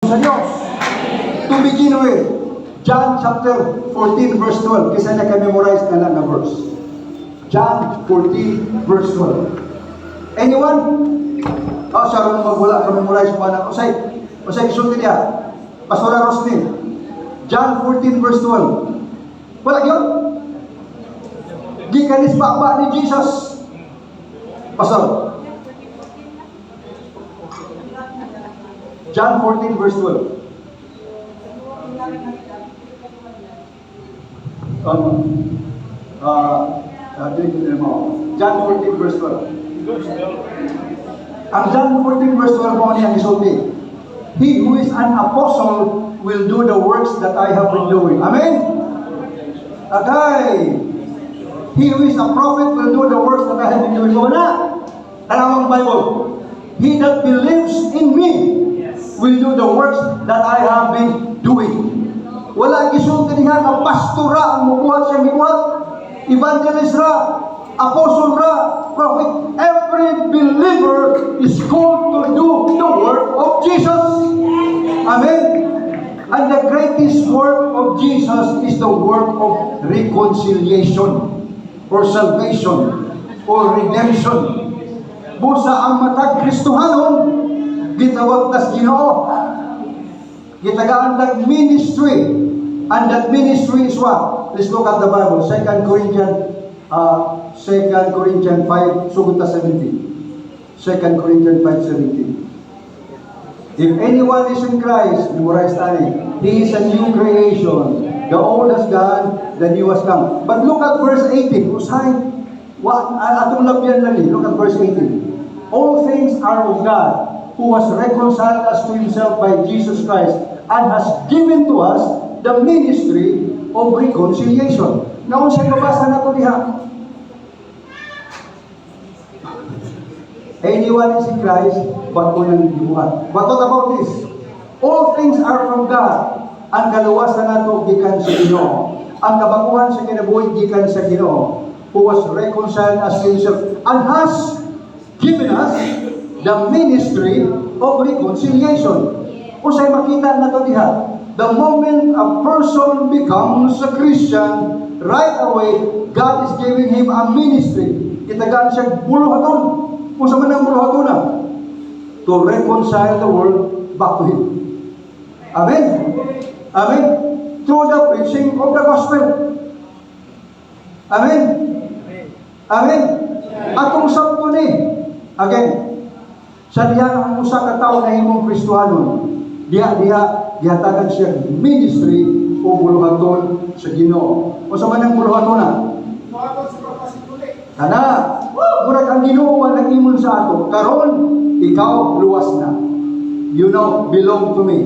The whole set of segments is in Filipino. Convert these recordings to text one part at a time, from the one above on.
sa Diyos. To begin with, John chapter 14 verse 12. Kasi naka-memorize na lang na verse. John 14 verse 12. Anyone? Siya rin magwala ka-memorize mo na. Usay isulti niya. Pastora Roslyn. John 14 verse 12. Wala yun? Gikanis ba ni Jesus? Pastor. John 14 verse 12. John 14 verse 12. Ang John 14 verse 12 mo niya isulti. He who is an apostle will do the works that I have been doing. Amen? Okay. He who is a prophet will do the works that I have been doing. Wala. Tanawang Bible. He that believes in me will do the works that I have been doing. Wala gisulti niya na pastora ang mubuhat siya mibuhat. Evangelist ra, apostle ra, prophet. Every believer is called to do the work of Jesus. Amen. And the greatest work of Jesus is the work of reconciliation or salvation or redemption. Busa ang matag Kristohanon gitawag tas Ginoo. Gitagaan tag ministry, and that ministry is what? Let's look at the Bible. 2 Corinthians 5 sugod ta 17. 2 Corinthians 5:17. If anyone is in Christ, memorize tani, he is a new creation. The old has gone, the new has come. But look at verse 18. Usahay, atong labyan lang look at verse 18. All things are of God, who has reconciled us to himself by Jesus Christ, and has given to us the ministry of reconciliation. Naon siya mabasa na ito diha. Anyone is in Christ, but unang gibuhat. But what about this? All things are from God. Ang kaluwasan nato gikan sa Ginoo. Ang kabakuhan sa kinabuhi gikan sa Ginoo, who was reconciled us to himself, and has given us the ministry of reconciliation. Kung sa'yo makita na ito diha, the moment a person becomes a Christian, right away, God is giving him a ministry. Kitagaan siya buluhaton. Kung sa man ang buluhaton na, to reconcile the world back to Him. Amen? Amen? Through the preaching of the gospel. Amen? Amen? Atong sabto ni, again, sa diha ang usa ka tawo na himong Kristohanon, diha gihatagan siya ministry o buluhaton sa Ginoo. O sa man ang buluhaton na? Ana, murag ang Ginoo ang nag-imon sa ato. Karon, ikaw luwas na. You know, belong to me.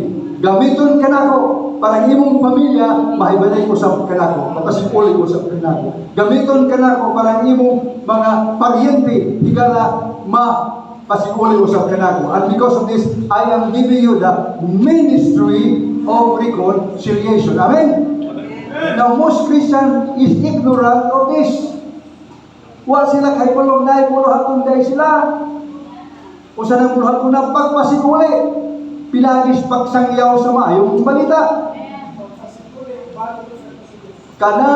Gamiton ka nako para imong pamilya mahibalay ko sa kanako, mapasipuli ko sa kanako. Gamiton ka nako para imong mga paryente higala pasipuli ko sa kanako. And because of this, I am giving you the ministry of reconciliation. Amen? Now, most Christians is ignorant of this. Wa sila kay pulong na ipuluhaton day sila. Usa nang puluhaton na pagpasikuli. Pilagis pagsangyaw sa maayong balita. Kana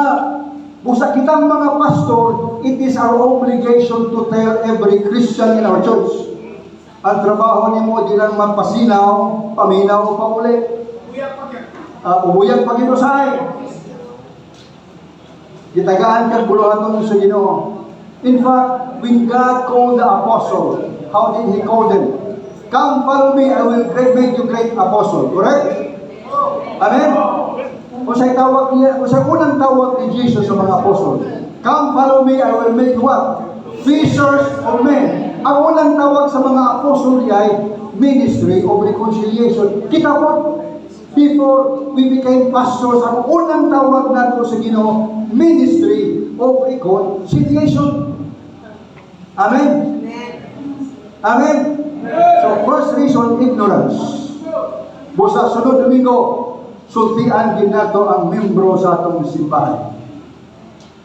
busa kitang mga pastor, it is our obligation to tell every Christian in our church. Ang trabaho nimo di lang magpasinaw, paminaw pa uli. Ubuyag paginusay. Gitagaan kang buluhaton sa Ginoo. In fact, when God called the apostle, how did He call them? Come follow me, I will make you great apostle. Correct? Amen? Usay unang tawag ni Jesus sa mga apostol. Come follow me, I will make what? Fishers of men. Ang unang tawag sa mga apostol ay ministry of reconciliation. Kita po, before we became pastors, ang unang tawag nato sa Ginoo, ministry of reconciliation. Amen? Amen? So, first reason, ignorance. Busa sunod Domingo, sultian din nato ang membro sa atong simbahan.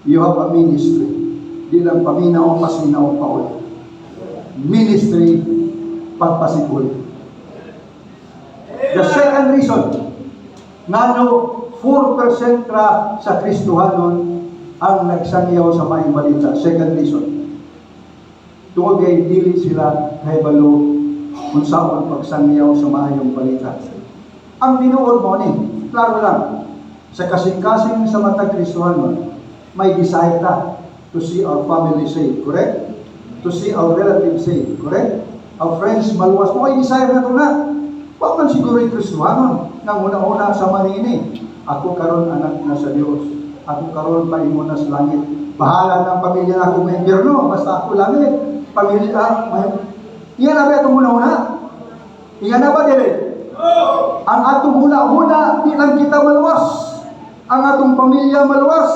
You have a ministry. Di lang paminaw, pasinaw, paul. Ministry, pagpasikuli. The second Second reason, ngano 4% ra sa Kristohanon ang nagsangyaw sa maayong balita. Second reason, tungod kay dili sila kahibalo kung saan pagsangyaw sa maayong balita. Ang tinuod mo ni, klaro lang, sa kasing-kasing sa matag Kristohanon, may desire ta to see our family saved, correct? To see our relatives saved, correct? Our friends maluwas mo, ay desire na ito na. Huwag man siguro yung Kristohanon, nang una-una sa manini. Ako karon anak na sa Diyos. Ako karon paimo na sa langit. Bahala ng pamilya na akong membro, basta ako langit. Pamilya, iyan na ba itong una-una? Iyan na ba dili? Ang atong una-una, di lang kita maluwas. Ang atong pamilya maluwas.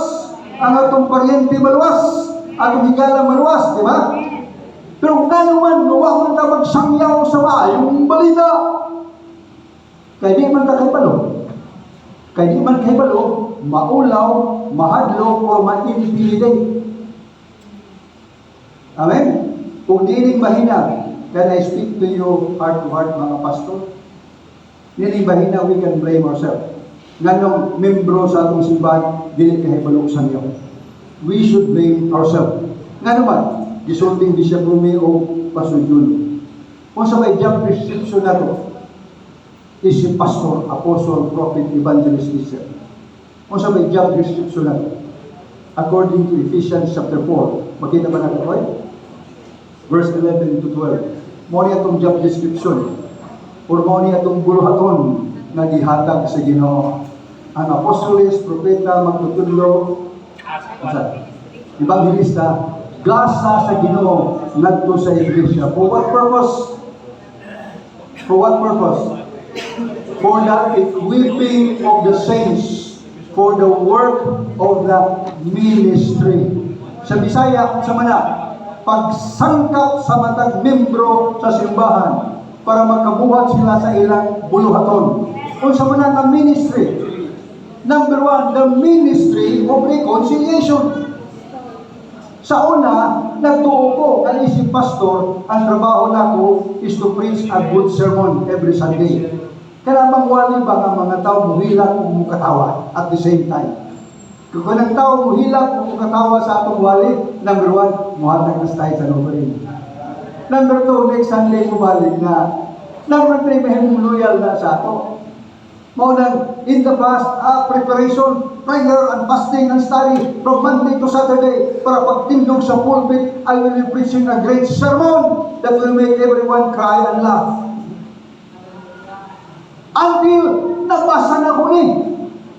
Ang atong paryente maluwas. Atong higala maluwas, di ba? Pero nga naman, huwag man ka magsangyaw sa maayong balita. Kaya di man ka kahibalo. Kaya di man kahibalo, maulaw, mahadlok, o ma-intimidate. Amen? Kung di rin mahina, can I speak to you heart to heart, mga pastor? Di rin mahina, we can blame ourselves. Nganong membro sa atong simbahan, di rin kahibalo sa niyo. We should blame ourselves. Nga naman, gisulting Bishop Romeo Pastor Juno. Kung sa may job description na to, is si Pastor, Apostle, Prophet, Evangelist, Teacher. Kung sa may job description na to, according to Ephesians chapter 4, makita ba natin ito? Verse 11 to 12. Mo niya itong job description, or mo niya itong buluhaton na gihatag sa Ginoo. Ang apostolis, propeta, magtutudlo, evangelista, gasa sa Ginoo ngadto sa iglesia. For what purpose? For what purpose? For the equipping of the saints for the work of the ministry. Sa Bisaya, sa mana, pagsangkap sa matag membro sa simbahan para makabuhat sila sa ilang buluhaton. O sa mana ng ministry. Number 1, the ministry of reconciliation. Sa una, nagtuo ko, kani si pastor, ang trabaho nako is to preach a good sermon every Sunday. Kaya mangwali ba nga mga tao muhilak o mukatawa at the same time? Kung ang tao muhilak o mukatawa sa atong wali, number 1, muhatag na tayo sa numerin. Number 2, next Sunday mubalik na. Number 3, may loyal na sa ato. Maunang, in the past, preparation, prayer and fasting and study from Monday to Saturday para pagtindog sa pulpit, I will be preaching a great sermon that will make everyone cry and laugh. Until nabasa na ko ni,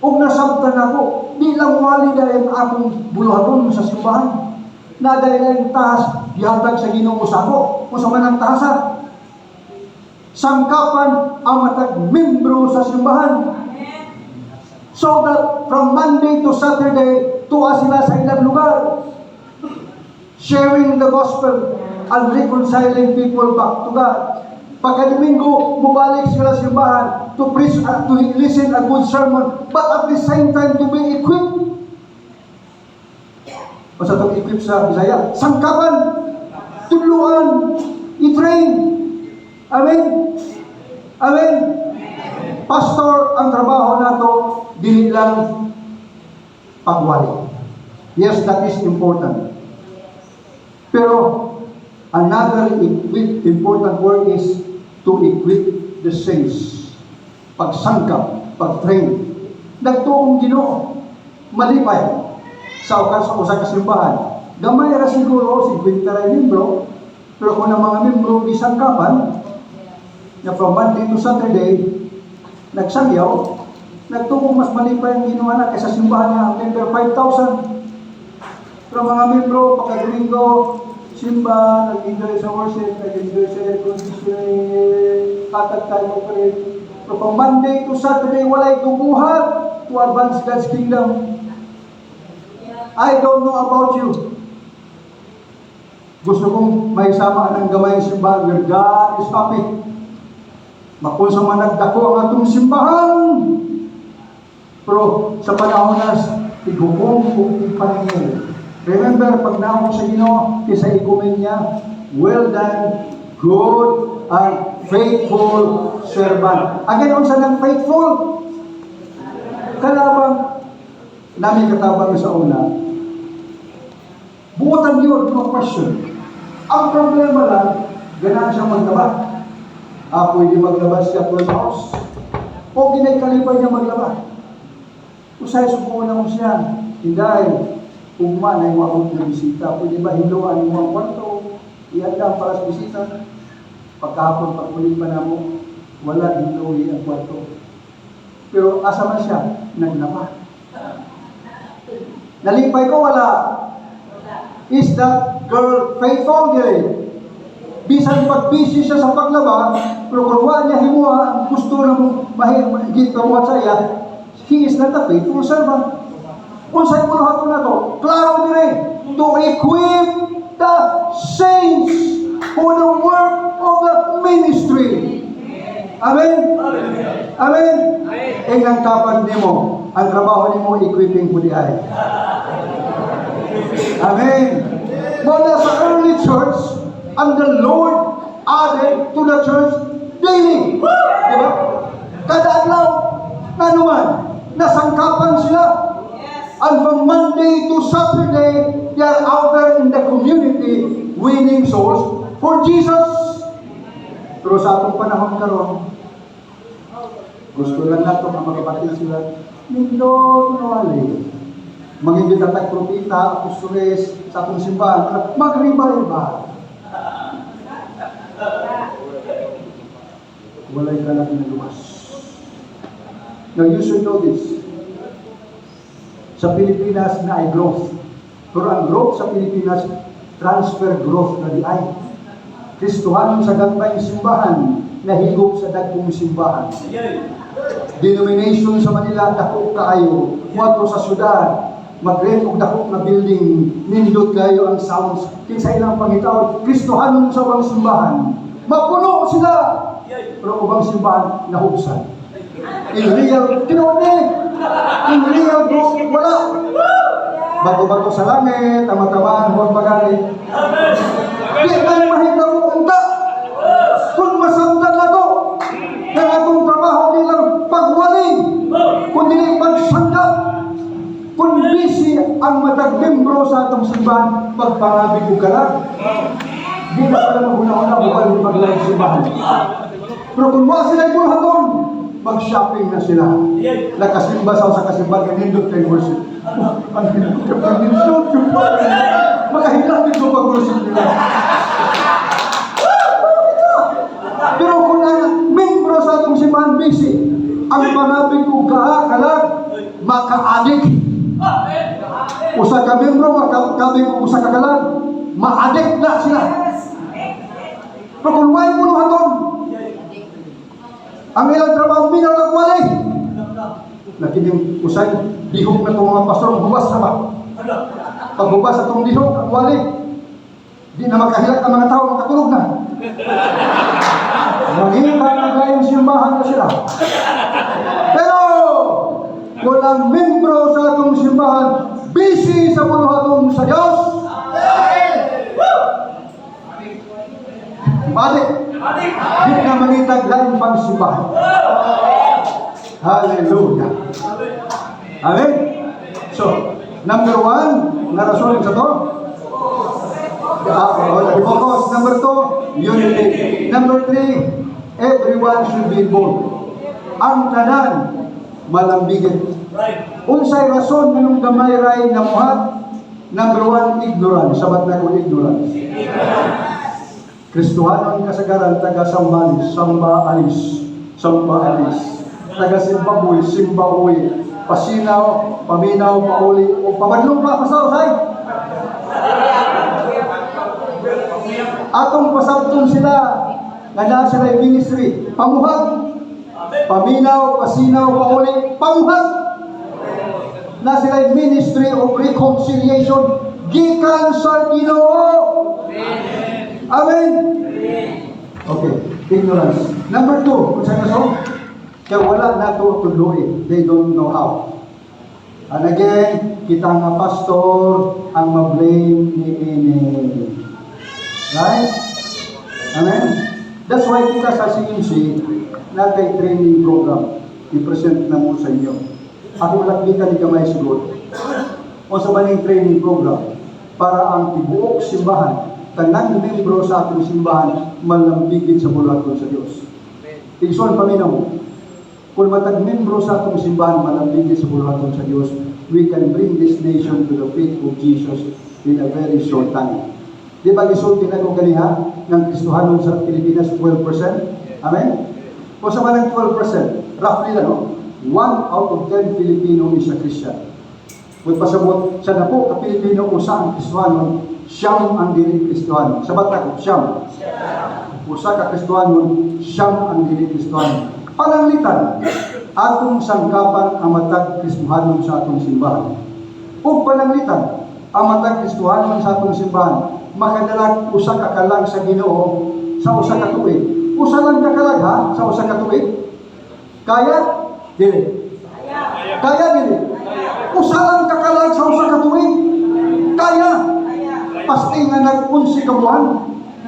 o nasabtan ako, di lang wali dahil akong buluhaton sa simbahan. Na dahil ang tahas, dihatag sa Ginoo sa ako, o sa manang tahasa. Sangkapan ang matag membro sa simbahan. So that from Monday to Saturday, tuwa sila sa ilang lugar. Sharing the gospel and reconciling people back to God. Pagka-Domingo, mubalik sila sa simbahan to preach, to listen a good sermon, but at the same time to be equipped. Basta itong equip sa Bisaya, sangkapan, tuluan, i-train. Amen? Amen? Pastor, ang trabaho nato, dili lang pagwali. Yes, that is important. Pero, another important work is to equip the saints. Pagsangkap, pag-train. Nagtuong Ginoo, malipay sa usa ka simbahan. Gamay ra siguro, 50 ra membro, pero kung ang mga membro gisangkapan, na from Monday to Saturday, nagsangyaw, nagtuong mas malipay ang Ginoo na kaysa simbahan niya, member 5,000. Pero mga membro, pagka-Domingo, simba, nag-enjoy sa worship, nag-enjoy sa air conditioning, tatag tayo pa rin. Pero from Monday to Saturday, walay tubuhat to advance God's kingdom. I don't know about you. Gusto kong may sama ng gamay simbahan where God is happy. Mapunsa man nagdako ang atong simbahan. Pero sa panahon na igukom kung ipaningil. Remember, pag naong sa Ginoo, isa igumin niya, well done, good and faithful servant. Again, unsa nang faithful? Kalabang namin katabang sa una, buotan yun, no question. Ang problema lang, ganaan siya maglaba. Pwede maglaba siya for house. O ginay-kalipay niya maglaba. Usay subukan na mo siya. Hinday, ugma na yung abot na bisita. Pwede ba hiluan yung mga kwarto? Iandang para sa bisita. Pagkahapon, pagkulit pa na mo, wala hiluwi ang kwarto. Pero asa man siya? Naglaba. Nalipay ko, wala. Is that girl faithful? Gay? Bisan pag-busy siya sa paglaba, pero kung wala niya himuha, ang gusto na mong mahigit ka mo sa iya, he is not a faithful servant. Kung sa'yo mo lahat na to, klaro din to equip the saints for the work of the ministry. Amen? Amen? Ang kapag ni mo, ang trabaho ni mo, equipping po di ay. Amen? Mula sa early church, and the Lord added to the church daily. Diba? Kada adlaw, na naman, nasangkapan sila. And from Monday to Saturday, they are out there in the community winning souls for Jesus. Pero sa atong panahon karon, gusto lang nato na makapatid sila. Nindot nawali. Magiging tatag propita, apostoles, sa atong simbahan, magriba-riba. Walay kalaki na lumas. Now you should know this. Sa Pilipinas na ay growth. Pero ang growth sa Pilipinas, transfer growth na di ay. Kristohanon sa gagmayng simbahan, nahigop sa dagkong simbahan. Denomination sa Manila, dako kaayo. Muadto sa syudad, mag-rent og dako na building, nindot kayo ang sounds. Kinsa ilang pangitaw, Kristohanon sa ubang simbahan. Mapuno sila! Pero ubang simbahan, nahubsan. In real, tinone! In real growth, wala! Bago-bago sa langit, tama-tamaan, huwag magalit. Di man mahitang mo unta! Kung masamdan na to, na atong trabaho nilang pagwaling, kung nila pagsanggap, kung busy ang matag membro sa atong simbahan, pagpangabig ko ka lang. Di na pala mahuna-una buwan paglalang simbahan. Pero kung wala sila yung haton, mag-shopping na sila. Nakasimba sa kasimbahan, ganindot kayo worship. Ang hinindot ka pag nindot yung makahilang din ko pag-worship nila. Pero kung ang membro sa atong simbahan busy, ang panabig ko kalag, maka-adik. Usa ka membro, maka-kabig usa ka kalag, ma-adik na sila. Pero kung may puno haton, ang ilang trabaho minalagwalay. Nakining usay, dihog na itong mga pastor, hubas na ba? Paghubas itong dihog, ang wali. Di na makahilak ang mga tao, makatulog na. Manghihintay na gayong simbahan na sila. Pero, walang membro sa atong simbahan, busy sa puluhatong sa Diyos. Balik. Di na mangitag lain pang simbahan. Hallelujah. Amen? So, number 1, na rason sa to? Focus. Number 2, unity. Number 3, everyone should be involved. Ang tanan, malambigin. Unsay rason ng gamay ray na muhat? Number 1, ignorance. Sabat na ko ignorance. Kristohanon kasagaran, taga-sambalis, samba-alis, samba-alis. Taga-simbaboy, simbaoy, pasinaw, paminaw, pauli, o pabadlong pa, pasaw, say? Atong pasabtong sila, nga sila yung ministry, pamuhat, paminaw, pasinaw, pauli, pamuhat. Na sila yung ministry of reconciliation, gikan sa Ginoo. Amen? Okay, ignorance. Number 2, kung saan na kaya wala na ito tuloy. They don't know how. And again, kita nga pastor ang ma-blame ni Right? Amen? That's why kita sa CMC, natay training program, i-present na mo sa inyo. Ako lakbitan ni Gamay siguro. O sa baning training program, para ang tibuok simbahan, tanang membro sa atong simbahan, malambigin sa bulaton sa Diyos. Tigsuan paminaw mo, kung matag membro sa atong simbahan, malambigin sa bulaton sa Diyos, we can bring this nation to the faith of Jesus in a very short time. Di ba gisulti na kong ganiha ng Kristohanon sa Pilipinas 12%? Amen? O sa manang 12%, roughly lang, no? 1 out of 10 Filipino is a Christian. Kung pasabot, sa na po, ka-Pilipino, usa ang Kristohanon, siyam ang dili Kristohanon. Sabat na ko, siyam. Usa ka Kristohanon, siyam ang dili Kristohanon. Pananglitan, atong sangkapan ang matag Kristohanon sa atong simbahan. O pananglitan, ang matag Kristohanon sa atong simbahan, makadalag usa ka kalag sa Ginoo sa usa ka tuig. Usa lang ka kalag ha sa usa ka tuig. Kaya dili. Kaya dili. Usa lang ka kalag sa usa ka tuig. Kaya. Pasti nga nag-11 ka buwan.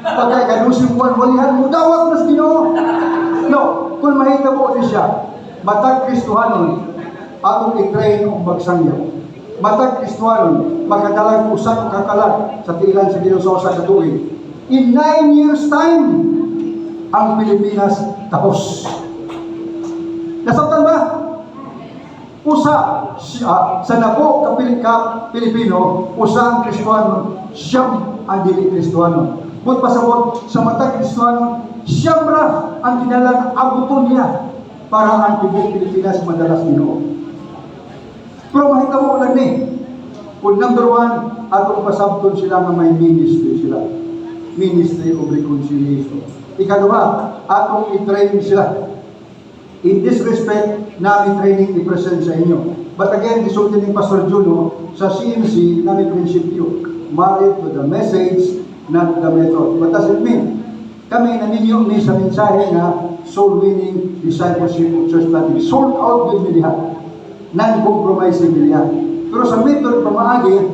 Pagkay kanusing buwan walihan mo dawat mas Ginoo. No, kung mahitabo ni siya, matag Kristohanon atong i-train og magsangyaw. Matag Kristohanon, makadalag usa ka kalag sa tiilan sa Ginoo sa usa ka tuig. In 9 years time, ang Pilipinas tapos. Nasabtan ba? Usa sa napo ka Pilipino, usa ang Kristohanon, siyam ang dili Kristohanon. But pasabot sa matag Kristohanon, siyam ra ang kinalang abuton niya para ang tibuok Pilipinas madalas Ginoo. Pero mahitabo lang ni. Kung number 1, atong pasabton sila nga may ministry sila. Ministry of Reconciliation. Ikaduha, atong i-train sila. In this respect, namin training i-present sa inyo. But again, gisulti ni Pastor Juno, sa CMC, namin prinsipyo. Married to the message, not the method. What does it mean? Kami naninyo ni sa mensahe na soul winning, discipleship of church planting. Sold out with me diha. Non-compromising nila. Pero sa method pamaagi,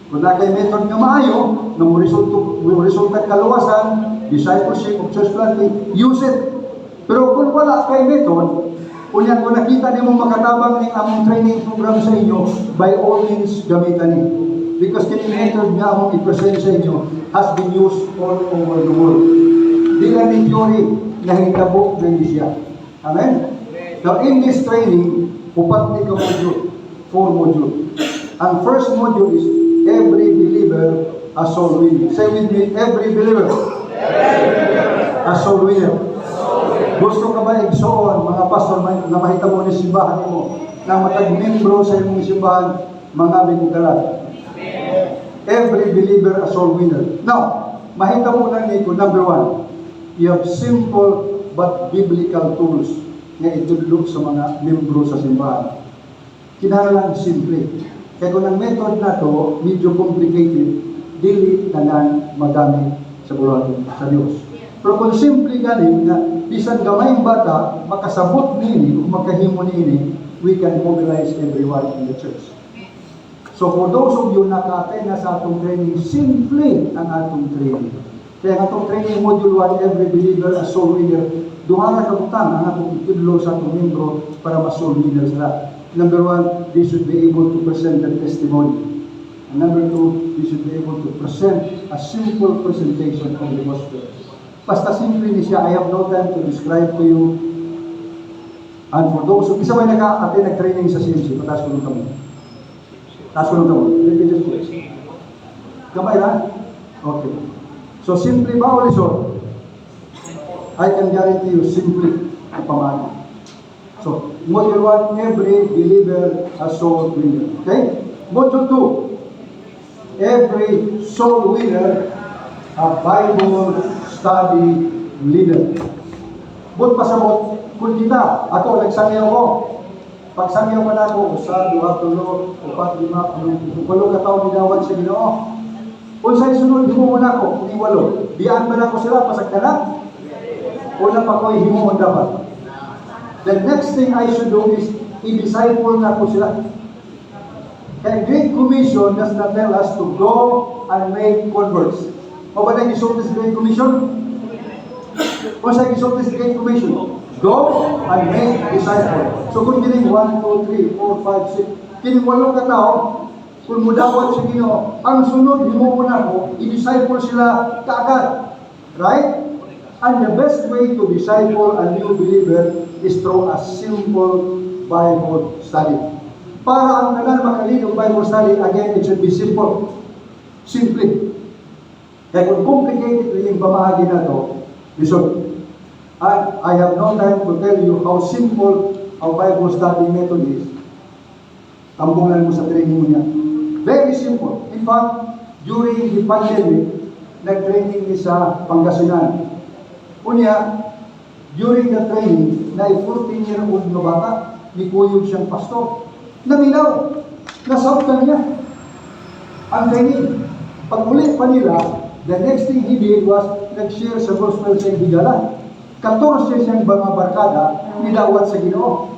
kung na kay method nga maayo, na mo resulta kaluwasan, discipleship of church planting, use it. Pero kung wala kay method, kung nakita niyo mong makatabang ng among training program sa inyo, by all means, gamitan niyo. Because kini method nga among i-present sa inyo has been used all over the world. Di lang ni theory na hitabo ng siya. Amen? Now, in this training, upat ni ka module, 4 module. Ang first module is every believer a soul winner. Say with me, every believer a soul winner. Gusto ka ba igsoon, mga pastor na mahitabo ni simbahan mo, na matag-membro sa imong simbahan, mga binikalat? Every believer a soul winner. Now, mahitabo lang nito, number 1, you have simple but biblical tools nga itulog sa mga membro sa simbahan. Kinahanglan simple. Kaya kung ang method na to medyo complicated, dili tanan magamit sa bulaton sa Dios. Pero kung simple ganin nga bisan gamayng bata makasabot niini o makahimo niini, we can mobilize everyone in the church. So for those of you naka-attend na sa atong training, simple ang atong training. Kaya ang atong training module 1, every believer a soul winner, duha na kabutang ang atong itudlo sa atong membro para ma-soul winner sila. Number 1, they should be able to present their testimony. And number 2, they should be able to present a simple presentation of the gospel. Basta simple ni siya, I have no time to describe to you. And for those who, isa ba nag-attend nag-training sa CMC, pataas ko nung kamo. Taas ko nung kamo. Let me just do it. Kamay na? Okay. So simply ba o lisod? I can guarantee you simply ang pamana. So, module 1, every believer a soul winner. Okay? Module 2, every soul winner a Bible study leader. But pasabot, kung kita, ako, nagsangyaw ko. Pag sangyaw man ako, 1, 2, 3, 4, 5, 6, 7, kataon dinawad sa Ginoo. Kung sa'y sunod, himuon ako, hindi 8. Biyaan ba na ko sila, pasagka na? Una pa ko, himuon dapat. The next thing I should do is i-disciple na ko sila. Kaya Great Commission does not tell us to go and make converts. O ba na isulti sa Great Commission? Kung sa gisulti sa Great Commission, go and make disciples. So kung kining 1, 2, 3, 4, 5, 6, kining 8 katao, kung mudawat sa Ginoo, ang sunod himuon ako, i-disciple sila kaagad. Right? And the best way to disciple a new believer is through a simple Bible study. Para ang tanan makalid ng Bible study, again, it should be simple. Simply. Kaya kung complicated yung pamahagi na to, listen. And I have no time to tell you how simple our Bible study method is. Tambungan mo sa training mo niya. Very simple. In fact, during the pandemic, nag-training ni sa Pangasinan. Unya, during the training, na 14-year-old na bata, may kuyog siyang pastor. Naminaw. Nasautan niya. Ang training. Pag ulit pa nila, the next thing he did was nag-share sa gospel sa Higala. 14 siyang mga barkada, nilawat sa Ginoo.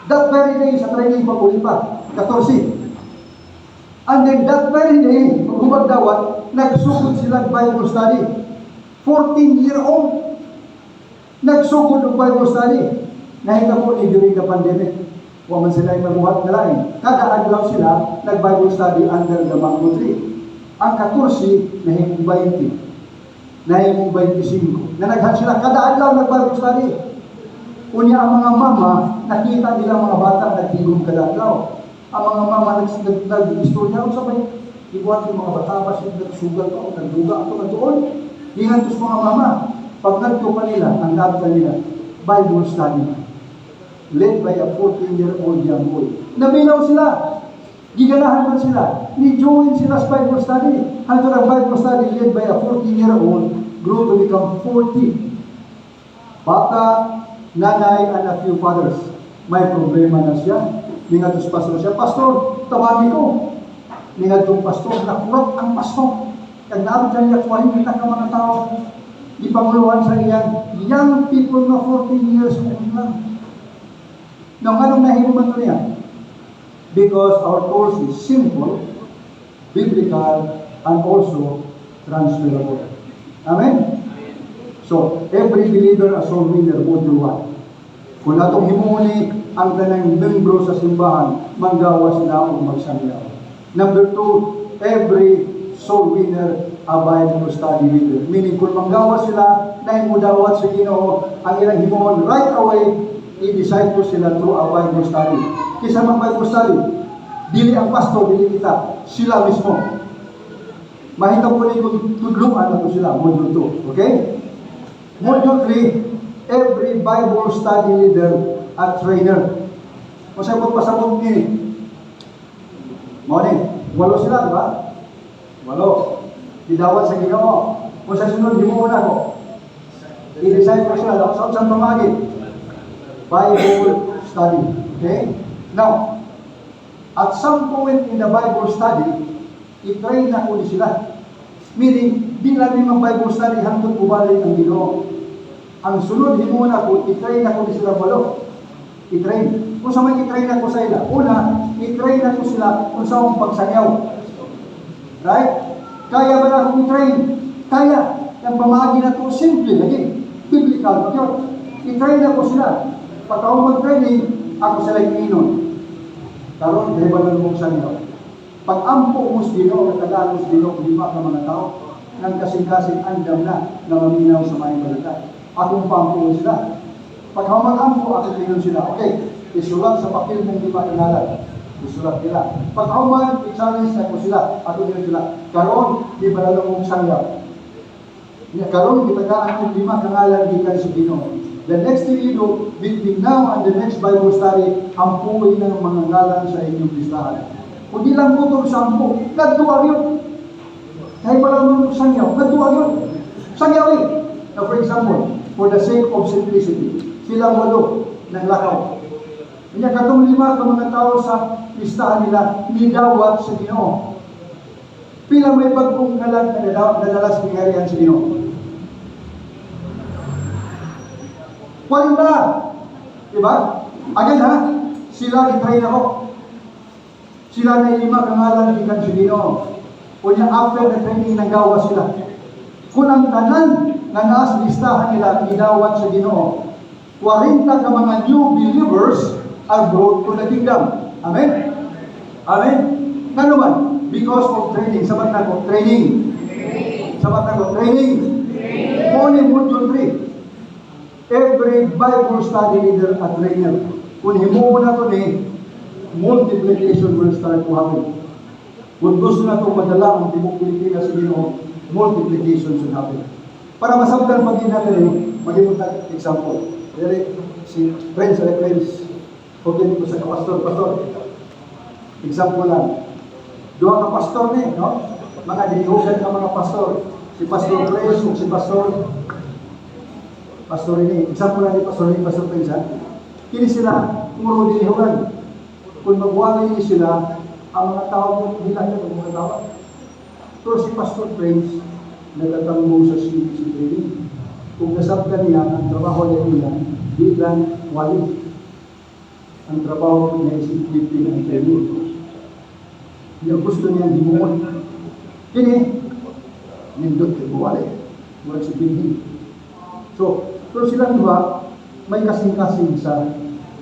That very day, sa training pag uli pa, 14. And then that very day, pag humagdawat, nagsugod silang Bible study. 14-year-old. Nagsugod ng Bible study. Nahita po ni during the pandemic. Huwag man sila yung mabuhat na lain. Kada adlaw sila, nag-Bible study under the mango tree. Ang 14, nahimong 20. Nahimong 25. Nanaghan sila, kada adlaw nag-Bible study. Unya ang mga mama, nakita nila mga bata nagtigong kada adlaw. Ang mga mama nag-istorya o sabay, ibuhat yung mga bata ba siya nagsugal pa o nagduga ako nagdoon. Hingantos mga mama, pag nagto pa nila, ang labda nila, Bible study. Led by a 14-year-old young boy. Naminaw sila. Giganahan man sila. Ni-join sila sa Bible study. Hanggang ang Bible study led by a 14-year-old grew to become 40. Bata, nanay, and a few fathers. May problema na siya. Ningatos pastor siya, Pastor, tawagin ko. Ningatong pastor, nakurot ang pastor. Kag naabot siya niya, kuwahin kita ng mga tao. Ipanguluhan sa iyan, young people na 14 years old lang. Now, anong nahimuman ko niya? Because our course is simple, biblical, and also transferable. Amen? So, every believer a soul winner, module 1. Kung natong himuni ang tanang membro sa simbahan, manggawas na o magsangyaw. Number 2, every soul winner a Bible study leader. Meaning, kung manggawas sila, na imudawat sa Ginoo, ang ilang himuon right away, i-disciple sila through a Bible study. Kisa mang Bible study, dili ang pastor, dili kita, sila mismo. Mahita po rin kung tudluan na po sila, module 2. Okay? Module 3, every Bible study leader at trainer. Masabot pasabot ni. Morning. 8 sila, di ba? 8. Didawat sa Ginoo. Kung sa sunod, himuon ako. I-disciple sila, sa usang pamagi. Bible study. Okay? Now, at some point in the Bible study, i-train na ko sila. Meaning, di lang yung Bible study hanggang ubalik ang Ginoo. Ang sunod, himuon ako, i-train na ko sila 8. I-train. Kung sa may i-train ako sa ila, una, i-train ako sila kung sa akong pagsangyaw. Right? Kaya ba na akong i-train? Kaya. Ang pamahagi na ito, simple lagi. Biblical. I-train ako sila. Pag ako mag-training, ako sila iinon. Karon, dahil ba na lumong sangyaw? Pag ampo mo sa Ginoo, katagalos Ginoo, lima ka mga tao, nang kasing-kasing andam na maminaw sa mga balita. Akong pampo sila. Pag ako mag-ampo, ako iinon sila. Okay, isulat sa papel ng lima inalan. Isulat nila. Pag ako mag-challenge ako sila, ako iinon sila. Karon, di ba na lumong sangyaw? Karon, kitagaan ng lima kangalan gikan sa Ginoo. The next thing you do, between now and the next Bible study, ampuin ng mga ngalan sa inyong listahan. Kung di lang mo itong sampo, nagduwag yun. Kahit pala mo sangyaw, nagduwag yun. Sangyaw eh. Now, for example, for the sake of simplicity, silang 8 ng lakaw. Kanya katong 5 ka mga tao sa listahan nila, nidawat sa Ginoo. Pila may bagong ngalan na nadalas pingyarihan sa Ginoo. 40. Diba? Again ha, sila i-train ako. Sila na 5 kangalan ng ikan sa Ginoo. Kunya after the training, nagawa sila. Kung ang tanan na naas listahan nila inawat sa Ginoo. 40 ka mga new believers are brought to the kingdom. Amen? Amen? Nga naman, because of training. Sabat na ko, training. Sabat na ko, training. Only module 3. Every Bible study leader at trainer. Kung himuon na ito multiplication will start to happen. Kung gusto na itong madala ang Tibok Pilipinas sa Ginoo, multiplication should happen. Para masabdan maging natin maging example. Dere, si friends, okay ko sa pastor. Example lang. Dua ka pastor ni, no? Mga dinihugan ka mga pastor. Si Pastor Prince o si Pastor ini. Example lang ni Pastor Prince, ha? Kini sila, umuro dinihugan. Kung magwagay ni sila, ang mga tao nila niya, mga tao. Pero si Pastor Prince, nagtatanggong sa training. Kung nasabtan niya, ang trabaho niya, di lang wali. Ang trabaho niya is equipping ang training. Yung gusto niya, himungon. Kini, nindot kay wali. Walang sabihin. So, pero silang dua, may kasing-kasing sa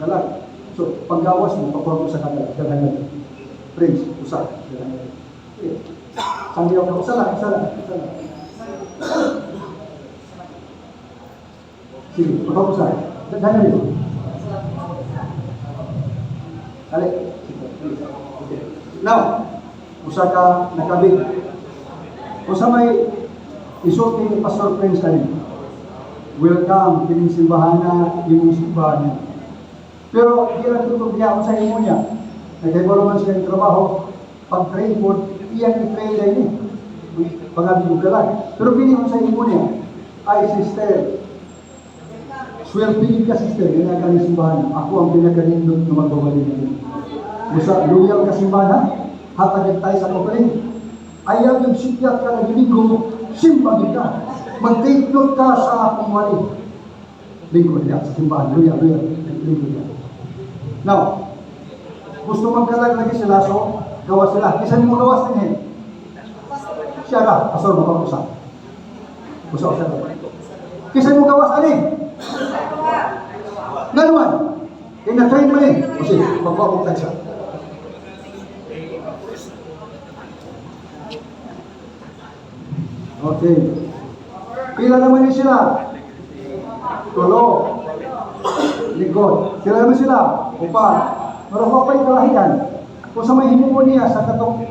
kalag. So, paggawas mo, pakuha mo sa kalag. Prince, usa. Sangyaw ka, usa lang. Sige, pakuha mo sa kalag. Dito. Dali. Okay. Now, usa ka nakabig. Usa may isuot ni Pastor Prince kanin. Welcome, kining simbahan na, imong simbahan niya. Pero, di lang tutog niya, usa imo niya. Nagkaibalo man siya yung trabaho, pag-train po, iyan i-train na ini. Pag-abig mo kalag. Pero kini usa imo niya, ay sister, swelpingin ka sister, ganyan ka ng simbahan. Ako ang pinakanindot na magbabalik niya. Musa, loyal ka simbahan, hatagin tayo sa kapalin. Ayaw yung sikyat ka na linggo, simbagin ka. Mag-take note ka sa akong wali. Linggo niya sa simbahan, loyal. Linggo niya. Now, gusto magkalag lagi sila, so gawas sila. Kisan mo gawas din siya ka, pastor mo pa usa. Kisan mo gawas ani? Nganuan? Ina-train mo rin. O sige, magpapag tayo siya. Okay. Pila naman ni sila? Tulo. Likod. Sila naman sila? Upa. Marunong pa yung kalahian. Kung sa may himuon niya sa katong...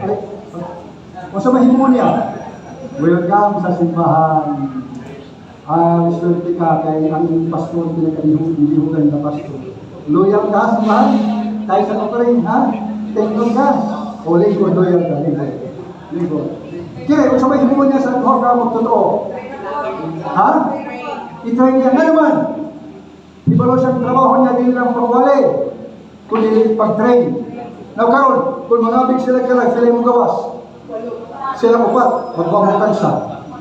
Kung sa may himuon niya, welcome sa simbahan. Swerte ka kay ang pastor pinagalihugan na pastor. Loyal ka simbahan? Tayo sa kaparin, ha? Teknon ka. O lingkod, loyal ka. Lingkod. Kaya, kung sa may himuon niya sa tuha ka magtotoo. Ha? I-try niya. Nga naman, ibalo siyang trabaho niya, din lang pagwali. Kundi pag-train. Now, karon, kung mangabig sila kalag, sila yung gawas. Sila upat, magpamutan siya.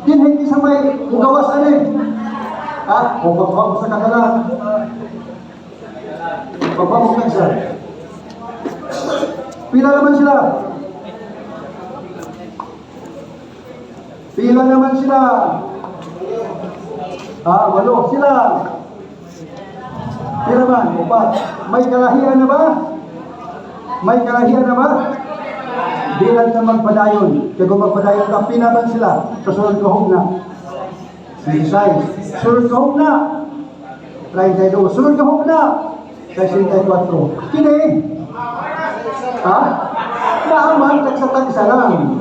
Hindi sa may gawas anin. Ha? O magpamutan sa kakalang. Magpamutan siya. Pila naman sila. Walo sila. Pila man, upat. May kalahian na ba? Bilang na magpadayon. Kaya kung magpadayon ka, pinaban sila. Kasunod kahog na. 16. Sunod kahog na. 32. Sunod kahog na. 64. Kini. Ha? Naaman, tagsatagsa lang.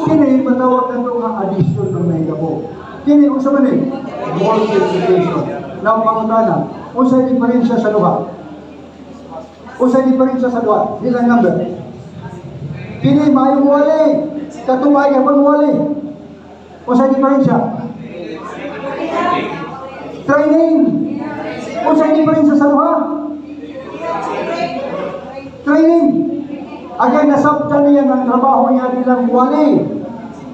Kini, matawag na ito nga addition ng nahigabo. Kini, kung sa manin, multiplication. Now, pangutana, kung sa diferensya sa luha. Ilang number? Kini, mayong wali. Katumay, kapag wali. Kung sa diferensya? Training. Kung sa diferensya sa luha? Training. Again, nasabtan niya ang trabaho niya bilang wali.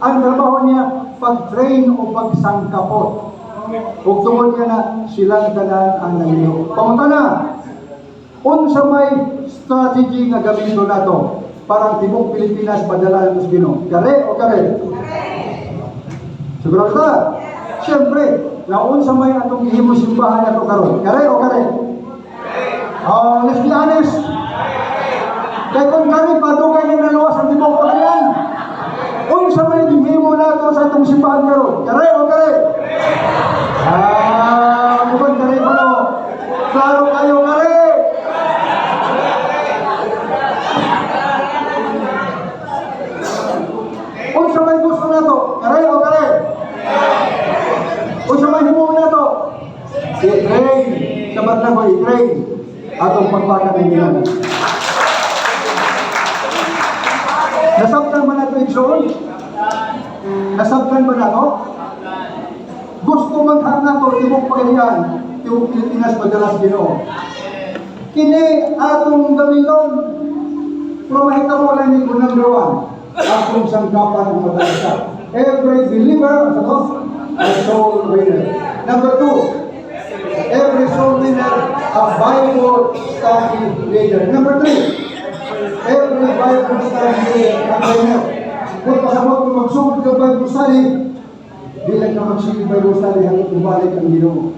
Ang trabaho niya, pag-train o pagsangkapot. Huwag tungkol niya na silang tanan ang nangyayok. Pamunta na, unsa may strategy na gamitin nato para ang Tibok Pilipinas padala ng Musbino. Kare o kare? Siguro ka? Siyempre, naon sa may atong gihimo simbahan ato karon. Kare o kare? Let's be honest. Kaya kung kare padugay ng naluwas ang tibok pagkayan. Unsa may gihimo nato sa atong simbahan karon? Kare o kare? Bukan kare pa no. Klaro kayo kare. Unsa may gusto nato? Kare o kare? Unsa may himo nato? I-train. Sabat na ko i-train. Atong pagpakabingilan. Nasabtan ba nato igsoon? Nasabtan ba nato? Gusto maghang nato tibok pagalian, tibok Pilipinas madalas Ginoo. Kini atong gamiton. Pero mahita mo lang ni unang duwan. Atong sangkapan ng matalasa. Every believer, a soul winner. Number 2, every soul winner, a Bible study leader. Number 3, every Bible study leader, a trainer. Kung pasabot kung magsugod ka Bible study, di lang ka magsugod Bible study hanggang kumalik ang Ginoo.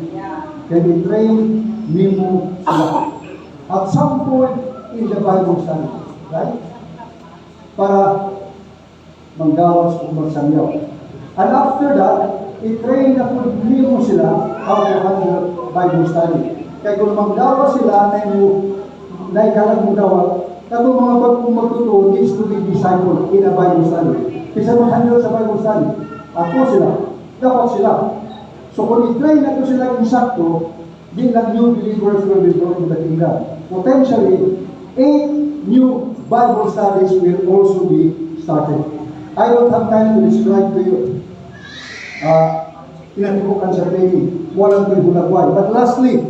Can you train nimo sila? At some point in the Bible study, right? Para manggawas o magsamyaw. And after that, i-train na po nimo sila how to handle Bible study. Kaya kung manggawas sila na ikalag mong dawat, katong mga bagong magtuturo needs to be disciple in a Bible study. Kisa mag-handle sa Bible study, ako sila, dapat sila. So kung i-train na ito sila insakto, di lang new believers will be brought to the kingdom. Potentially, 8 new Bible studies will also be started. I don't have time to describe to you. Pinatibukan sa training. Walang pinagulagway. But lastly,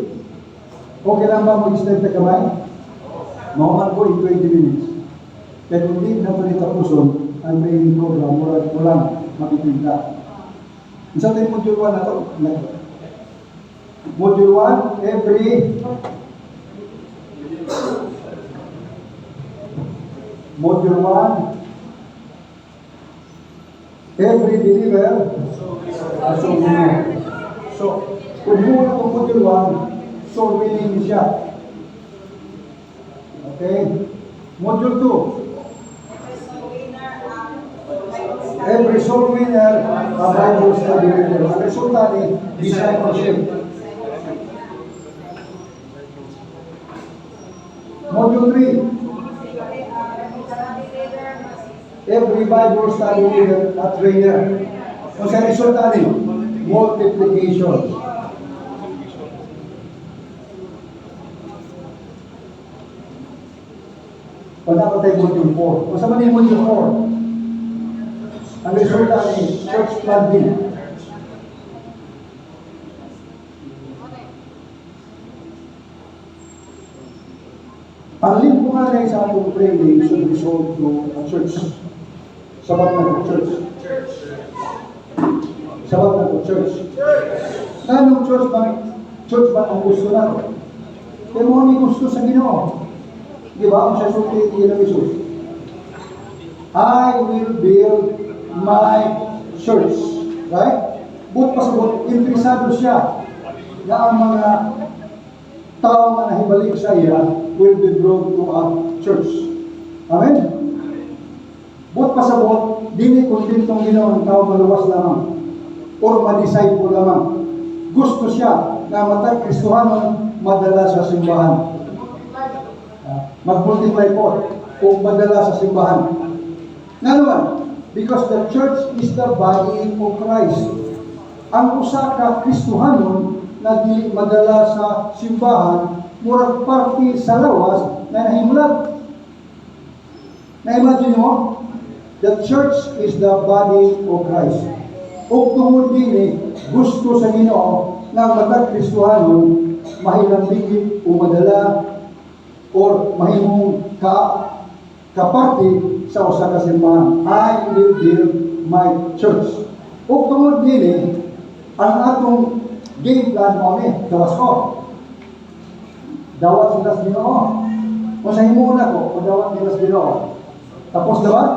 okay lang ba mag-step na kamay? Mahuman ko in 20 minutes. Kaya kung di na ito nitapuson, ang training program, walang makikita. Isa tayo module 1 na ito. Module 1, Module 1, every believer a soul winner. So, kung muna itong Module 1, soul winning siya. Okay? Module 2, every soul winner a Bible study leader. Ang resulta ni discipleship. Module 3, every Bible study leader a trainer. Kung sa resulta ni multiplication. Pagdapat tayo module 4. Kung sa man yung module 4, ang resulta ni church planting. Ang limpo nga na sa atong training should result to a church. Sabat na to church. Sabat na to church. Anong church ba? Church ba ang gusto na to? Kaya mo ang gusto sa Ginoo. Di ba? Ang siya sulti ng Jesus. I will build my church. Right? But pasabot, interesado siya na ang mga tao na nahibalik sa iya will be brought to a church. Amen? But pasabot, dili kontentong Ginoo ang tao maluwas lamang or ma-disciple lamang. Gusto siya na matag Kristohanon madala sa simbahan. Mag-multiply po kung madala sa simbahan. Nga naman, because the church is the body of Christ. Ang usa ka Kristohanon na di madala sa simbahan, murag parte sa lawas na nahimulat. Na-imagine mo? The church is the body of Christ. O tungod din gusto sa Ginoo na matag Kristohanon mahilambigit o madala or mahimong kaparte sa usa ka simbahan. I will build my church. O tungod din ang atong game plan mo gawas ko. Dawat sila sa Ginoo. Kung sa himuna ko, dawat nila sa Ginoo. Tapos dapat?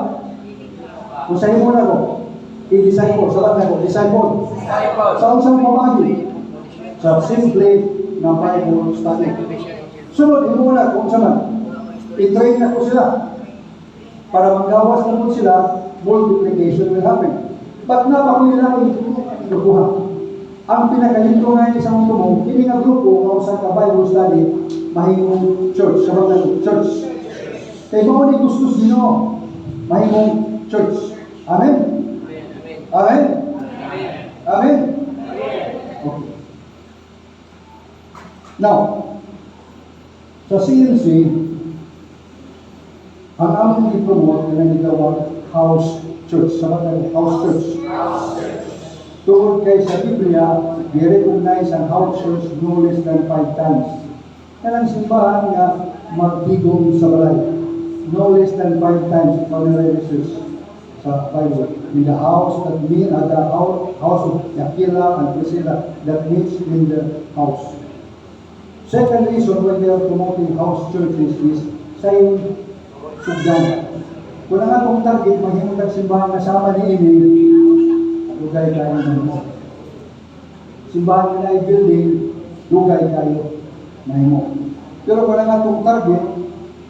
Kung sa himuna ko, I-disciple. Sabat na ko, disciple. Sa unsang pamagi? Sa simple na Bible study. Sunod, imo na kung saan. I-train na ko sila. Para magawas na po sila, multiplication will happen. But napakoy nila inukuha. Ang pinakalinto nga isang tumong, hindi nga grupo, kung sa Bible study, mahimong church. Sabat na ko, church. Kaya mo ni gustos Ginoo, mahimong church. Amen? Amen? Amen? Okay. Now, sa CNC, ang among i-promote na nagawag house church. Sabat na house church. Tungkol kay sa Biblia, i-recognize ang house church no less than 5 times. Yan ang simbahan nga magtigong sa balay. No less than 5 times ikaw na-register sa Bible. In the house that mean at the house of Aquila and Priscilla that meets in the house. Second reason why they are promoting house churches is sa iyong sugdan. Kung ang atong target, mahimutang simbahan na sama ni Emil, dugay kayo na mo. Simbahan na i-building, dugay kayo na mo. Pero kung ang atong target,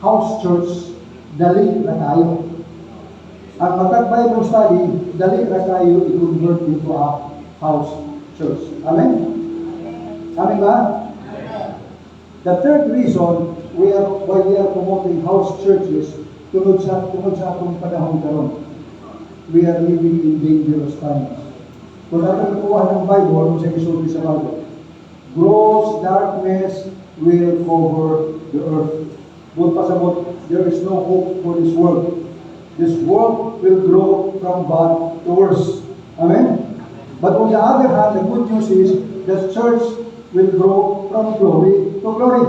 house church, dali na tayo. Ang matag Bible study, dali na tayo i-convert into a house church. Amen? Amen ba? The third reason why we are promoting house churches, tunod sa atong panahon karon. We are living in dangerous times. Kung atong kuha ng Bible, kung sa gisulti sa Bible, gross darkness will cover the earth. Kung pasabot, there is no hope for this world. This world will grow from bad to worse. Amen? But on the other hand, the good news is the church will grow from glory to glory.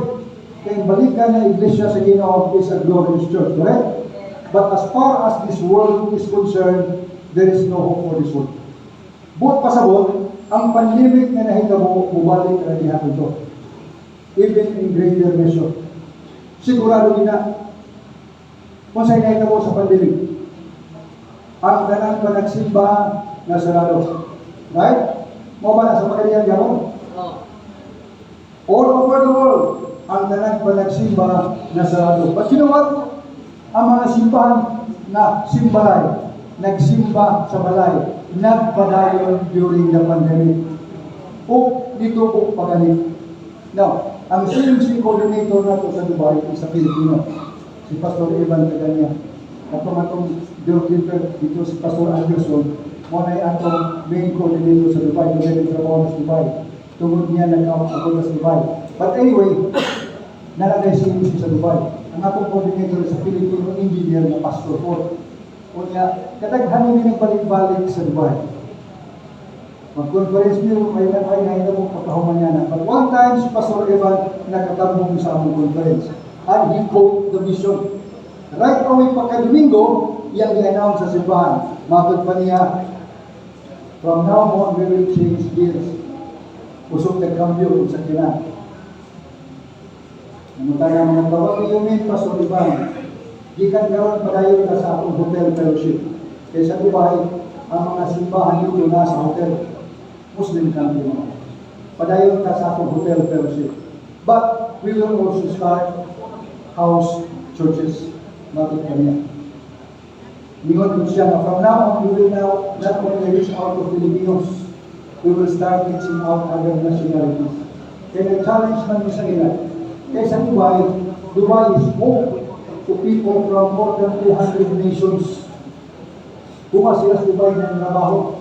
Kaya balikan na iglesia sa Ginoo is a glorious church, correct? But as far as this world is concerned, there is no hope for this world. But pasabot, ang pandemic na nahitabo, bubalik na gihapon to. Even in greater measure. Sigurado gina, kung sa'yo nahitabo sa pandemic, ang tanang panagsimba na sarado. Right? Mo ba na sa pagkalihan gano'n? All over the world, ang tanang panagsimba na sarado. But you know what? Ang mga simbahan na simbalay, nagsimba sa balay, nagpadayon during the pandemic. O dito po pagaling. Now, ang CMC coordinator nato sa Dubai is sa Pilipino. Si Pastor Evan Taganya. At itong director dito si Pastor Anderson, muna ay atong main coordinator sa Dubai, Dubai sa Dubai. Tungod niya nag-ako sa Dubai. But anyway, nalagay CMC sa Dubai. Ang atong coordinator sa Filipino engineer na Pastor Ford. Kunya, kataghanin din nagbalik-balik sa Dubai. Mag-conference niyo, may nakita mo pagkahuman niya na. But one time, si Pastor Evan nakatambong sa among conference. And he quote the vision. Right away pagka-Domingo, iyang i-announce sa simbahan. Matod pa niya, from now on, we will change gears. Usok nagkambyo sa kinan. Namutaya mga tawag, you mean, Pastor Evan, gikan karon padayon ka sa akong hotel fellowship. Kaya sa Dubai, ang mga simbahan dito nasa hotel. Muslim country mo. Padayon ka sa akong hotel fellowship. But we will also start house churches. Bakit kanya? Ningon ko siya na from now on, we will now not only reach out to Filipinos, we will start reaching out other nationalities. Kaya nag-challenge man mo sa ila. Kaya sa Dubai, Dubai is home to people from more than 200 nations. Kuma sila sa Dubai ng trabaho.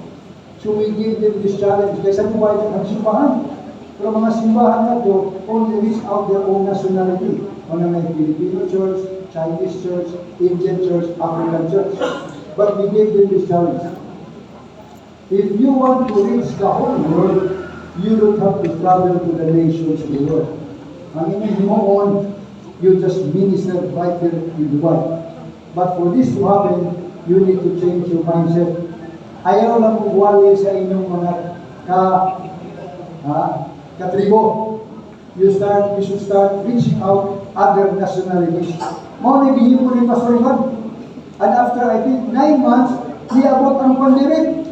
So we give them this challenge. Kaya sa Dubai, nagsimbahan. Pero mga simbahan na ito, only reach out their own nationality. Mga may Filipino church, Chinese church, Indian church, African church. But we give them this challenge. If you want to reach the whole world, you don't have to travel to the nations of the world. Ang inyong himoon, you just minister right here in Dubai. But for this to happen, you need to change your mindset. Ayaw lang magwali sa inyong mga katribo. You should start reaching out other nationalities. Mga nabihim ko rin Pastor Ivan. And after I think 9 months, di abot ang pandemic.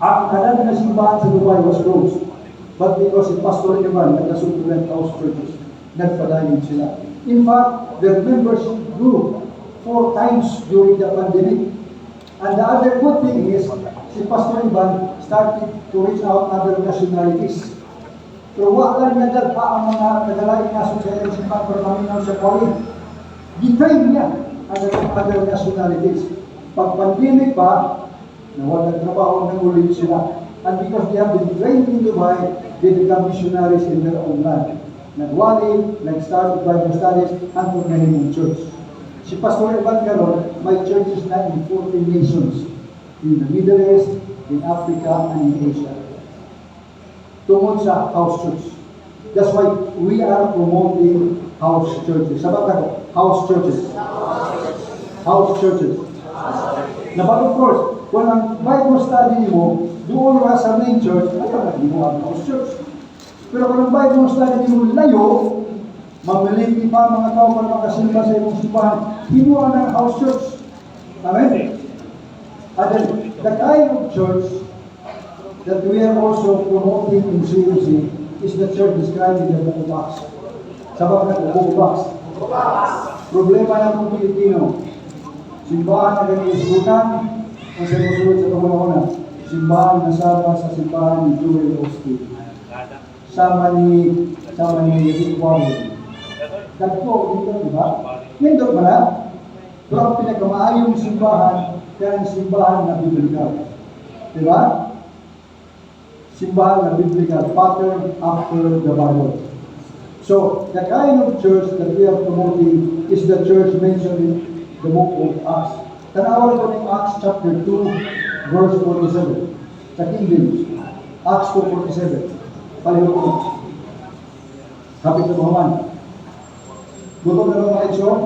Ang kanan na simbahan sa Dubai was closed. But because si Pastor Ivan nagkasutulan house churches, nagpadayon sila. In fact, their membership grew 4 times during the pandemic. And the other good thing is, si Pastor Ivan started to reach out other nationalities. Pero wala niya pa ang mga kadalaing naso sa simbahan para maminaw sa Pauline. Gitrain niya ang other nationalities. Pag pandemic pa, nawalan trabaho ng ulit sila. And because they have been trained in Dubai, they become missionaries in their own land. Nagwali, nag-start Bible studies, and nagnahin ng church. Si Pastor Ivan Caron, may churches na in 14 nations. In the Middle East, in Africa, and in Asia. Tungkol sa house church. That's why we are promoting house churches. Sabat ako, house churches. House churches. Na but of course, kung ang Bible study mo, doon ka sa main church, hindi mo ang house church. Pero kung ang Bible study mo layo, mamiliti pa mga tao para makasimba sa iyong simbahan, hinuha ng house church. Amen? And then, the kind of church that we are also promoting in CUC is the church described in the book of Acts. Sabag na book of Acts. Problema ng Pilipino, simbahan na ganisutan, ang sinusunod sa kamunahuna, simbahan na sama sa simbahan ni Joel Osteen. Sama ni Rick Warren. Dagpo, dito, di ba? Nindot ba na? Pero ang pinagkamaayong simbahan, kaya ang simbahan na biblikal. Di ba? Simbahan na biblikal, pattern after the Bible. So, the kind of church that we are promoting is the church mentioned in the book of Acts. Tanawan ko ng Acts chapter 2, verse 47. Sa King James. Acts 2:47. Palihog ko. Kapit na Muhammad. Gutom na mga leksyon?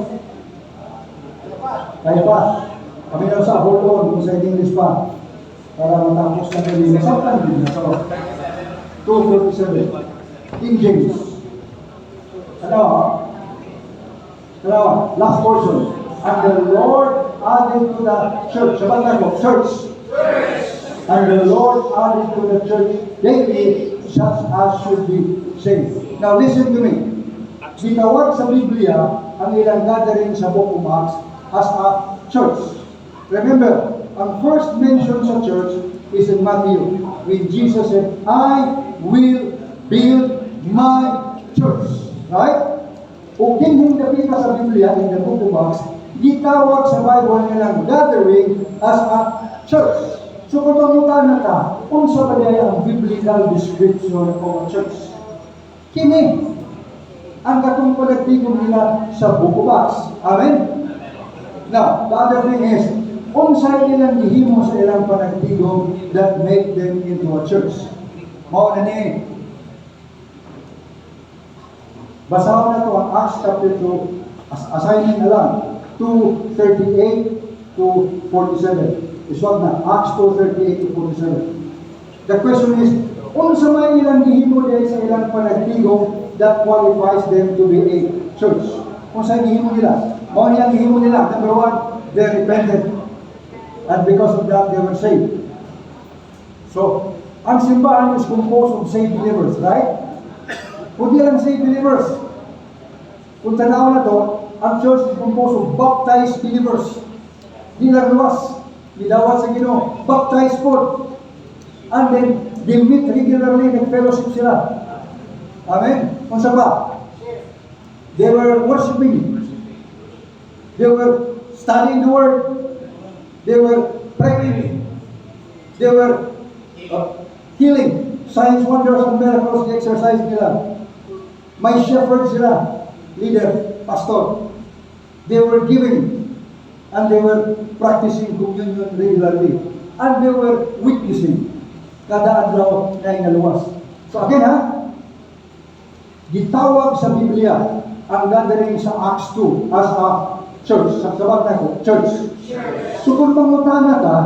Kaya pa. Kami na sa hold on kung sa English pa. Para matapos na kami. Masaktan din na. 2:47. King James. Last portion. And the Lord added to the church. Sabat na ko, church. And the Lord added to the church daily such as should be saved. Now listen to me. Ginawag sa Biblia ang ilang gathering sa book of Acts as a church. Remember, ang first mention sa church is in Matthew when Jesus said, I will build my church. Right? Kung kinhing kapita sa Biblia in the book of Acts, gitawag sa Bible nilang gathering as a church. So kung mamutan na ka, unsa ba niya ang biblical description of a church? Kini ang katong panagtigong nila sa book of Acts. Amen? Now, the other thing is, unsa nilang gihimo sa ilang panagtigong that make them into a church? Mao na ni. Basahan na to ang Acts chapter 2, assignment na lang, 2:38 to 47. Iswag na, Acts 2:38 to 47. The question is, unsa may ilang gihimo dahil sa ilang panagtigong that qualifies them to be a church? Unsa gihimo nila? Mao niyang gihimo nila. Number 1, they repented. And because of that, they were saved. So, ang simbahan is composed of saved believers, right? Kundi lang saved believers. Kung tanaw na to, ang church is composed of baptized believers. Di lang luwas. Nidawat sa Ginoo, baptized po. And then, they meet regularly, nag-fellowship sila. Amen? Kung sa ba? They were worshiping. They were studying the Word. They were praying. They were healing. Signs, wonders, and miracles, the exercise nila. May shepherd sila. Leader, pastor. They were giving. And they were practicing communion regularly. And they were witnessing. Kada adlaw na inaluwas. So again ha, gitawag sa Biblia ang gathering sa Acts 2 as a church. Sabat na ko, church. So kung mangutana ka,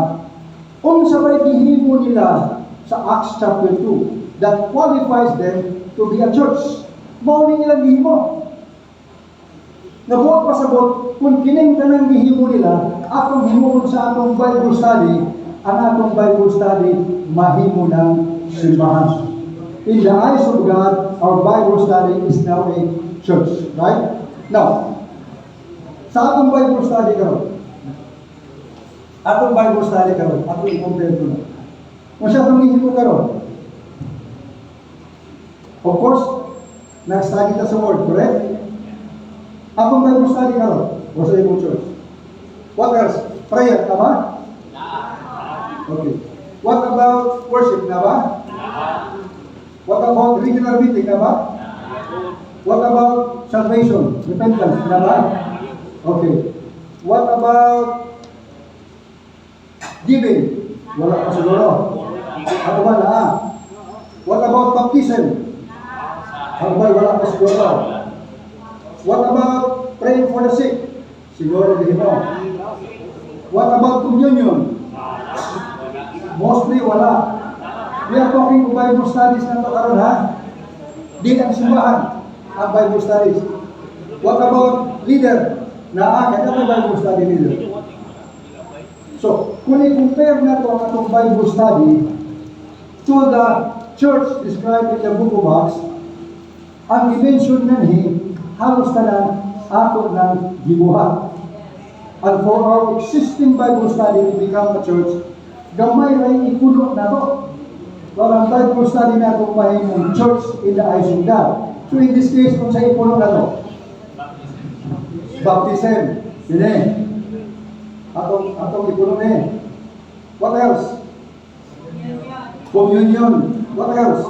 unsa ba gihimo nila sa Acts chapter 2 that qualifies them to be a church? Mao ni nila gihimo. Nabuot pasabot kung kining tanang gihimo nila atong himuon sa atong Bible study, ang atong Bible study mahimo ng simbahan. In the eyes of God, our Bible study is now a church. Right? Now, sa atong Bible study karon, atong Bible study karon, atong i-compare ko na. Kung siya itong ihimo karon, of course, nag-study ka sa Word, correct? Atong Bible study karon, o sa imong church. What else? Prayer, tama? Okay. What about worship, na ba? What about regular meeting, na ba? What about salvation, repentance, na ba? Okay. What about giving? Wala pa siguro. Ano ba na? What about baptism? Ano ba? Wala pa siguro. What about praying for the sick? Siguro din mo. What about communion? Mostly wala. We are talking about Bible studies na ito karon, ha? Di ang simbahan ang Bible studies. What about leader? Kaya may Bible study leader. So, kung i-compare na ito ang atong Bible study to the church described in the book of Acts, ang dimension na halos na lang ato ng gibuhat. And for our existing Bible study to become a church, gamay rin ikulo na ito. Para ang Bible study na ito mahimong church in the eyes of God. So in this case, kung sa ikulo na ito, baptism, yun atong ikulo na What else? Communion. What else?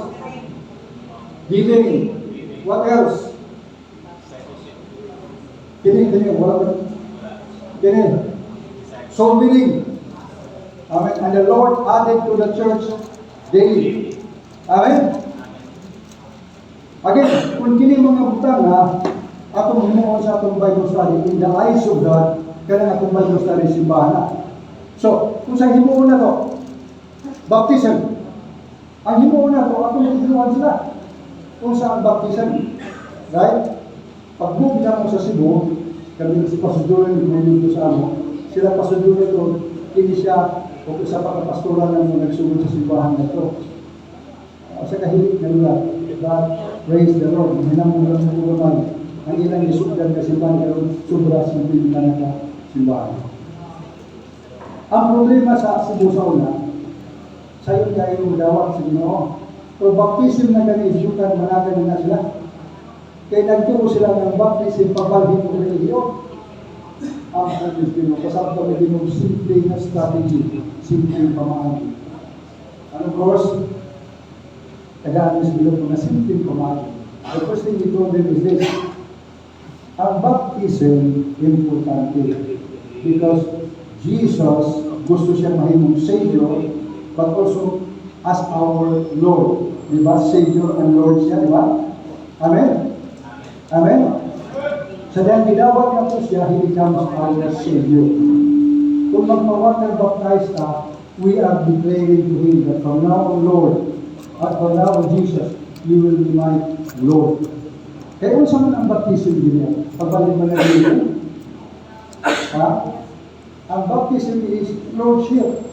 Giving. What else? Kini, wala ba? Kini. Soul winning. Amen. And the Lord added to the church daily. Amen. Again, kung kini mga butang atong himuon sa atong Bible study in the eyes of God, kaya atong Bible study simbahan na. So, kung sa himuon na to, baptism. Ang himuon na to, atong himuon sila. Kung sa ang baptism. Right? Pag bumina mo sa Cebu, kami si Pastor Julian dito sa sila Pastor Julian doon, hindi siya o isa pa kapastoran na mo nagsugod sa simbahan na ito. Sa kahilig na nila, God, praise the Lord, hinamong lang mo naman, ang ilang isugdan ka simbahan karon sobra simple na naka-simbahan. Ang problema sa Cebu sa una, sa iyo kayo dawat sa Ginoo, pero baptism na ganit, yukan managan na sila. Kaya nagturo sila ng baptism pagbalhin ng religiyon. Ang Diyos, kasama kami din ng simple na strategy, simple pamaagi. And of course, tagaan sa bilog na simple pamaagi. The first thing we told them is this: ang baptism importante because Jesus gusto siya mahimong Savior but also as our Lord. Diba? Savior and Lord siya, diba? Amen? Amen? So then, ginawag na po siya, He becomes our Savior. Kung magpa-water baptize ka, we are declaring to Him that from now on, Lord, at from now on, Jesus, you will be my Lord. Kaya kung saan ang baptism din yan? Pagbalik mo na rin. Ang baptism is Lordship.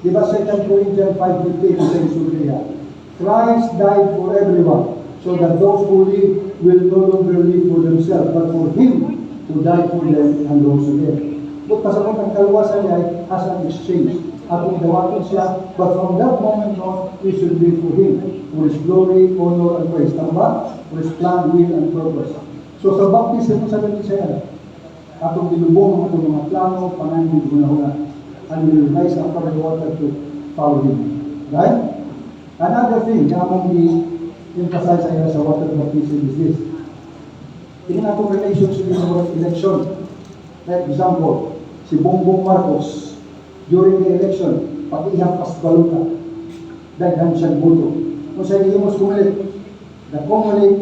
Diba 2 Corinthians 5:15 sa Isuria? Christ died for everyone, so that those who live will no longer live for themselves, but for Him who died for them and rose again. But pasakot ang kaluwasan niya as an exchange. Atong dawaton siya, but from that moment on, we should live for Him, for His glory, honor, and praise. Tama? For His plan, will, and purpose. So sa baptism, sa ganun siya, atong dilubong atong mga plano, panandig, hunahuna, and we will rise up from the water to follow Him. Right? Another thing, kamong i-emphasize sa water baptism is this. Tingnan atong relationship sa election. For example, si Bongbong Marcos, during the election, pag-ihang pasbaluta, daghan siyang boto. Kung sa hindi mo sa kumulit, the kumulit,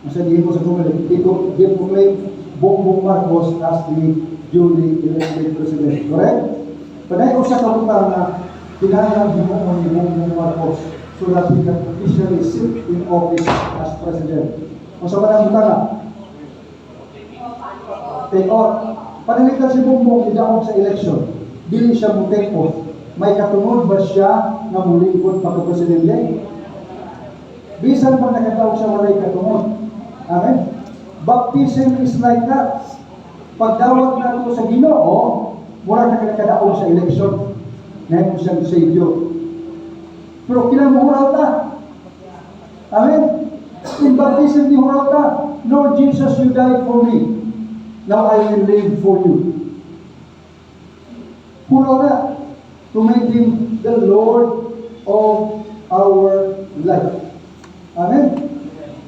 kung sa hindi mo sa kumulit, ito, i-proclaim Bongbong Marcos as the duly elected president. Correct? Panay ko sa kabutan na kailangan himuon ni Bongbong Marcos so that he can officially sit in office as president. Kung sa manang butana, take off. Panalitan si Bongbong idaog sa election. Dili siya mo take off. may katungod ba siya na mulingkod pagka-presidente? Bisan pa nakatawag siya walay katungod. Amen? Baptism is like that. Pagdawat na ito sa Ginoo, mura na nakadaog sa election. Ngayon siyang Savior. Pero kinamuhural ta. Amen? In baptism, di hural ta. Lord Jesus, you died for me. Now I will live for you. Hural na. To make Him the Lord of our life. Amen?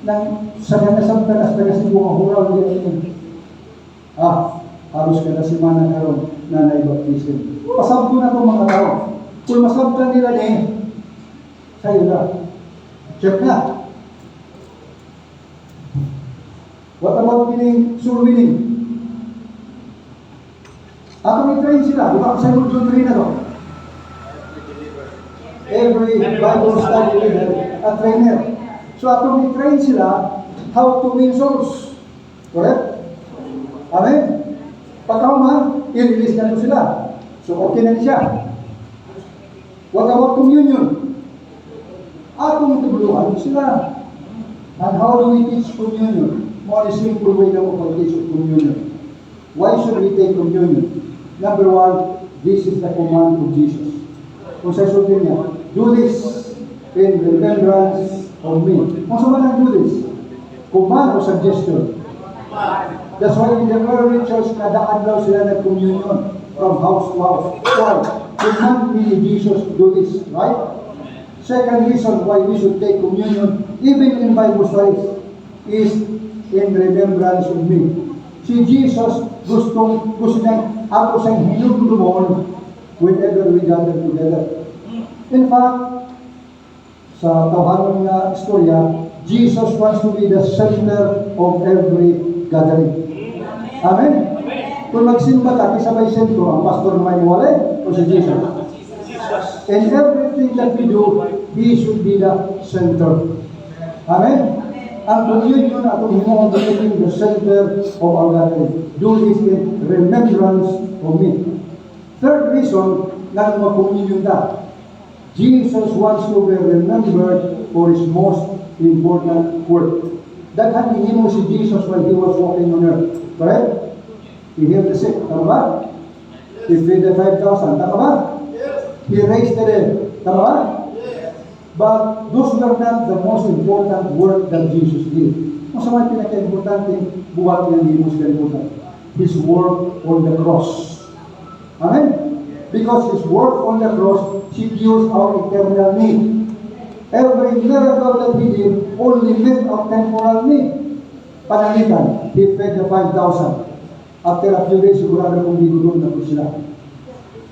Nang sa ganasang tagas-tagas yung mga hural din. Halos ka na si Mana karon na naibaptism. Pasabto na itong mga tao. Kung masabtan nila sa'yo na. Check na. What about soul winning? Atong i-train sila. Diba sa John 3 na to? Every Bible study leader, a trainer. So atong i-train sila how to win souls. Correct? Amen? Pagkahuman, i-release na sila. So okay na siya. What about communion? Atong tubuluhan sila. And how do we teach communion? More simple way na mag-teach of communion. Why should we take communion? Number one, this is the command of Jesus. Kung sa sutin niya, do this in remembrance of me. Kung sa man do this? Command o suggestion? That's why in the early church, kada adlaw sila nag-communion from house to house. Why? Command me Jesus do this, right? Second reason why we should take communion, even in Bible studies, is in remembrance of me. Si Jesus gusto niya ako sa hinugulumon whenever we gather together. In fact, sa tawhanon nga istorya, Jesus wants to be the center of every gathering. Amen? Kung magsimba ka, kisabay sentro, ang pastor na may wala o si Jesus? In everything that we do, He should be the center. Amen? Ang communion atong himuon gamitin the center of our gathering. Do this in remembrance of me. Third reason na mag-communion ta. Jesus wants to be remembered for His most important work. Daghan himo si Jesus when He was walking on earth. Correct? He healed the sick. Tama ba? He fed the 5,000. Tama ba? He raised the dead. Tama ba? But those were not the most important work that Jesus did. Kung sa mga pinaka-importante, buhat niya hindi mo kalimutan. His work on the cross. Amen? Because His work on the cross secures our eternal need. Every miracle that He did only met our temporal need. Panalitan, He fed the 5,000. After a few days, sigurado kong gigulong na po sila.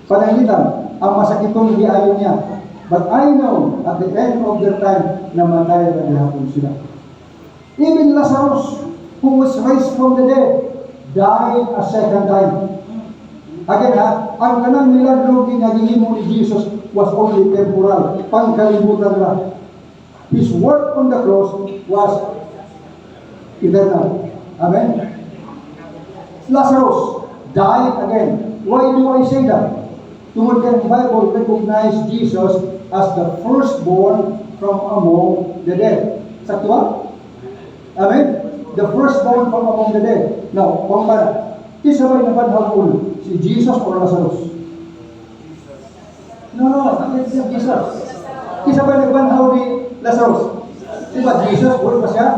Panalitan, ang masakiton hindi ayaw niya. But I know, at the end of their time, namatay na gihapon sila. Even Lazarus, who was raised from the dead, died a second time. Again ang kanang milagro ginagihimo ni Jesus was only temporal, pangkalibutan lang. His work on the cross was eternal. Amen? Lazarus died again. Why do I say that? Tungod kay Bible recognize Jesus as the firstborn from among the dead. Sakto ba? Amen? The firstborn from among the dead. Now, kung ba, kisabay na panhapon, si Jesus or Lazarus? No, it's Jesus. Kisabay na panhaw ni Lazarus. Diba, Jesus, buhay pa siya?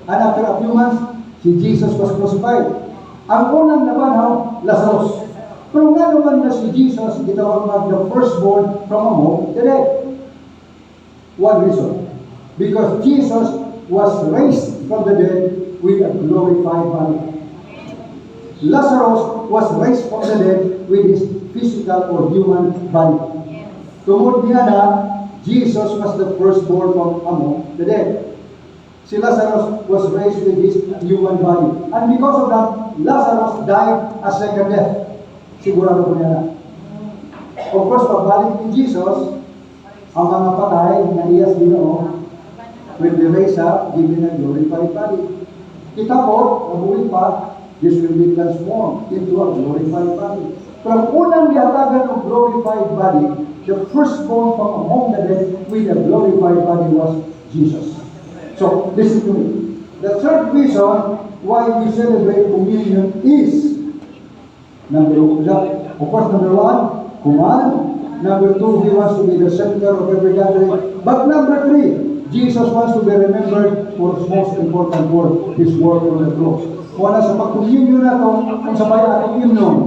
And after a few months, si Jesus was crucified. Ang unang napanhaw, Lazarus. Pero nga naman na si Jesus, gitawag mag the firstborn from among the dead. One reason. Because Jesus was raised from the dead with a glorified body. Lazarus was raised from the dead with his physical or human body. Tungod niya na, Jesus was the firstborn from among the dead. Si Lazarus was raised with his human body. And because of that, Lazarus died a second death. Sigurado ko niya na. Of course, pagbalik ni Jesus, ang mga patay na iyas Ginoo, when they raise up, given a glorified body. Kita po, nabuhay pa, this will be transformed into a glorified body. Pero ang unang gihatagan ng glorified body the firstborn from among the dead with a glorified body was Jesus. So, listen to me. The third reason why we celebrate communion is, number one, command. Number two, he wants to be the center of every gathering. But number three, Jesus wants to be remembered for his most important work, his work on the cross. Wala sa pag-communion na ito, kung sabay atong hymnon,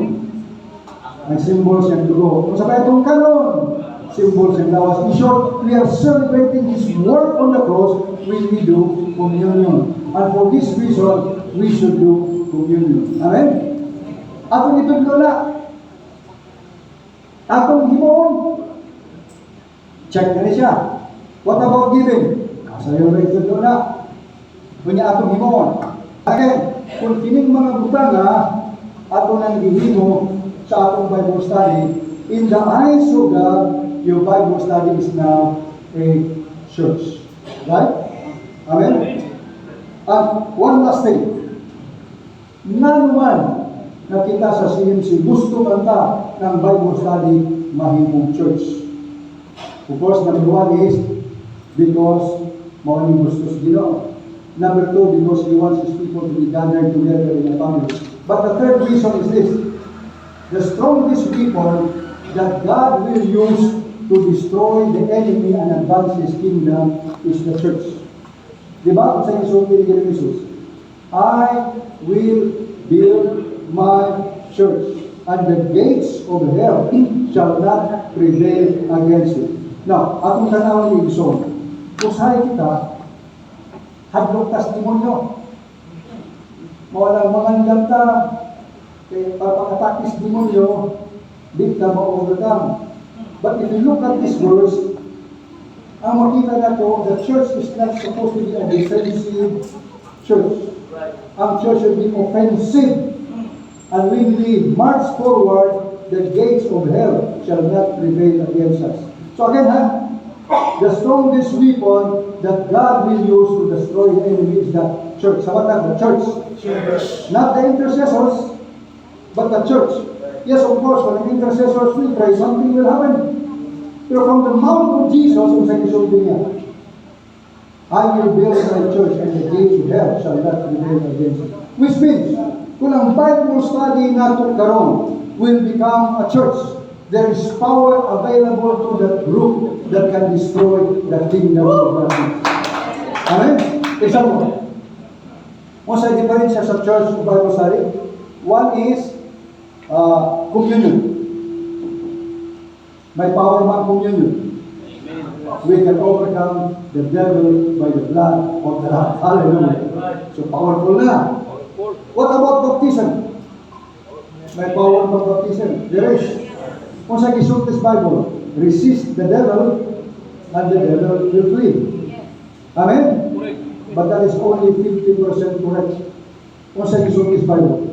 ay symbols yung dugo. Kung sabay atong kanon, symbols yung lawas. In short, we are celebrating his work on the cross when we do communion. And for this reason, we should do communion. Amen? Atong itudlo na. Atong himon. Check na siya. What about giving? Kasayo na itudlo na. Kunya atong himon. Again, kung kining mga butanga atong nang gihimo sa atong Bible study, in the eyes of God, your Bible study is now a church. Right? Amen? And one last thing. Nanuman na kita sa CMC gusto kanta ng Bible study mahimong church. Of course, number one is because maraming gusto sa Ginoo. Number two, because he wants his people to be gathered together in a family. But the third reason is this. The strongest people that God will use to destroy the enemy and advance his kingdom is the church. Diba? Sa isulti ni Jesus, I will build my church, and the gates of hell shall not prevail against it. Now, atong tanawin ni Ibson, usahay kita, hadlok testimonyo. Mawalang mga nilanta, kaya papakatakis demonyo, di ka ma-overcome. But if you look at this verse, ang makita na to, the church is not supposed to be a defensive church. Ang church should be offensive. And when we march forward, the gates of hell shall not prevail against us. So again, the strongest weapon that God will use to destroy the enemy is the church. Sabat na, the church. Not the intercessors, but the church. Yes, of course, when the intercessors will pray, something will happen. Pero from the mouth of Jesus, ang sagisulti niya, I will build my church and the gates of hell shall not prevail against it. Which means, kung ang Bible study natin karon will become a church, there is power available to that group that can destroy the kingdom of God. Amen? Example. Kung sa diferensya sa church of Bible study, one is communion. May power man communion. We can overcome the devil by the blood of the Lamb. Hallelujah. So powerful na. What about baptism? May power of baptism. There is. Kung sa gisultis Bible, resist the devil and the devil will flee. Amen? But that is only 50% correct. Kung sa gisultis Bible,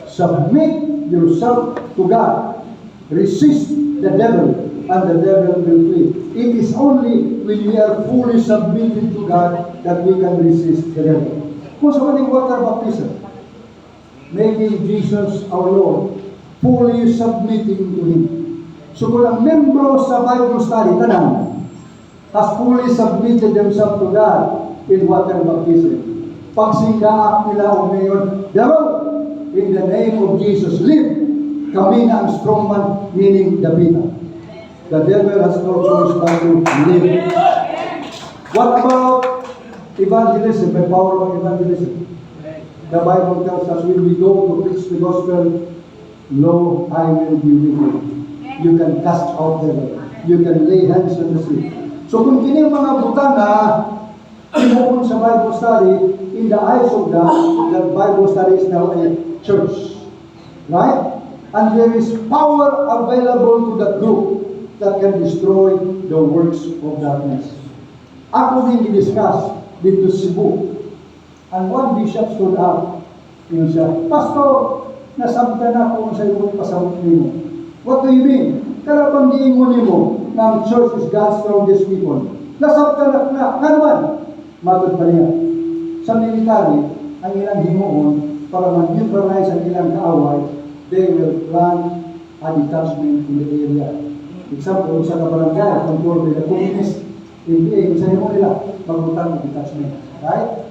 submit yourself to God. Resist the devil and the devil will flee. It is only when we are fully submitted to God that we can resist the devil. Kung sa maning water baptism, making Jesus our Lord, fully submitting to Him. So kung ang membro sa Bible study, tanan, has fully submitted themselves to God in water baptism. Pagsinggaak nila o ngayon, devil, in the name of Jesus, live. Kami na ang strong man, meaning David. The devil has no choice but to live. What about evangelism, the power of evangelism? The Bible tells us when we go to preach the gospel, lo, I will be with you. You can cast out devil. You can lay hands on the sick. So kung kining mga butanga, imuon sa Bible study, in the eyes of God, that Bible study is now a church. Right? And there is power available to that group that can destroy the works of darkness. Ako din i-discuss dito sa Cebu. And one bishop stood up. Yun siya, Pastor, nasabta na ako sa iyong pasabot nimo. What do you mean? Karapang diingon nimo na ang church is God's strongest people. Nasabta na naman. Matod pa niya. Sa military, ang ilang himuon para mag-neutralize ang ilang kaaway, they will plan a detachment in the area. Example, sa kabarangay, control by the communist, ABA, isa mo nila, magbutang o detachment. Right?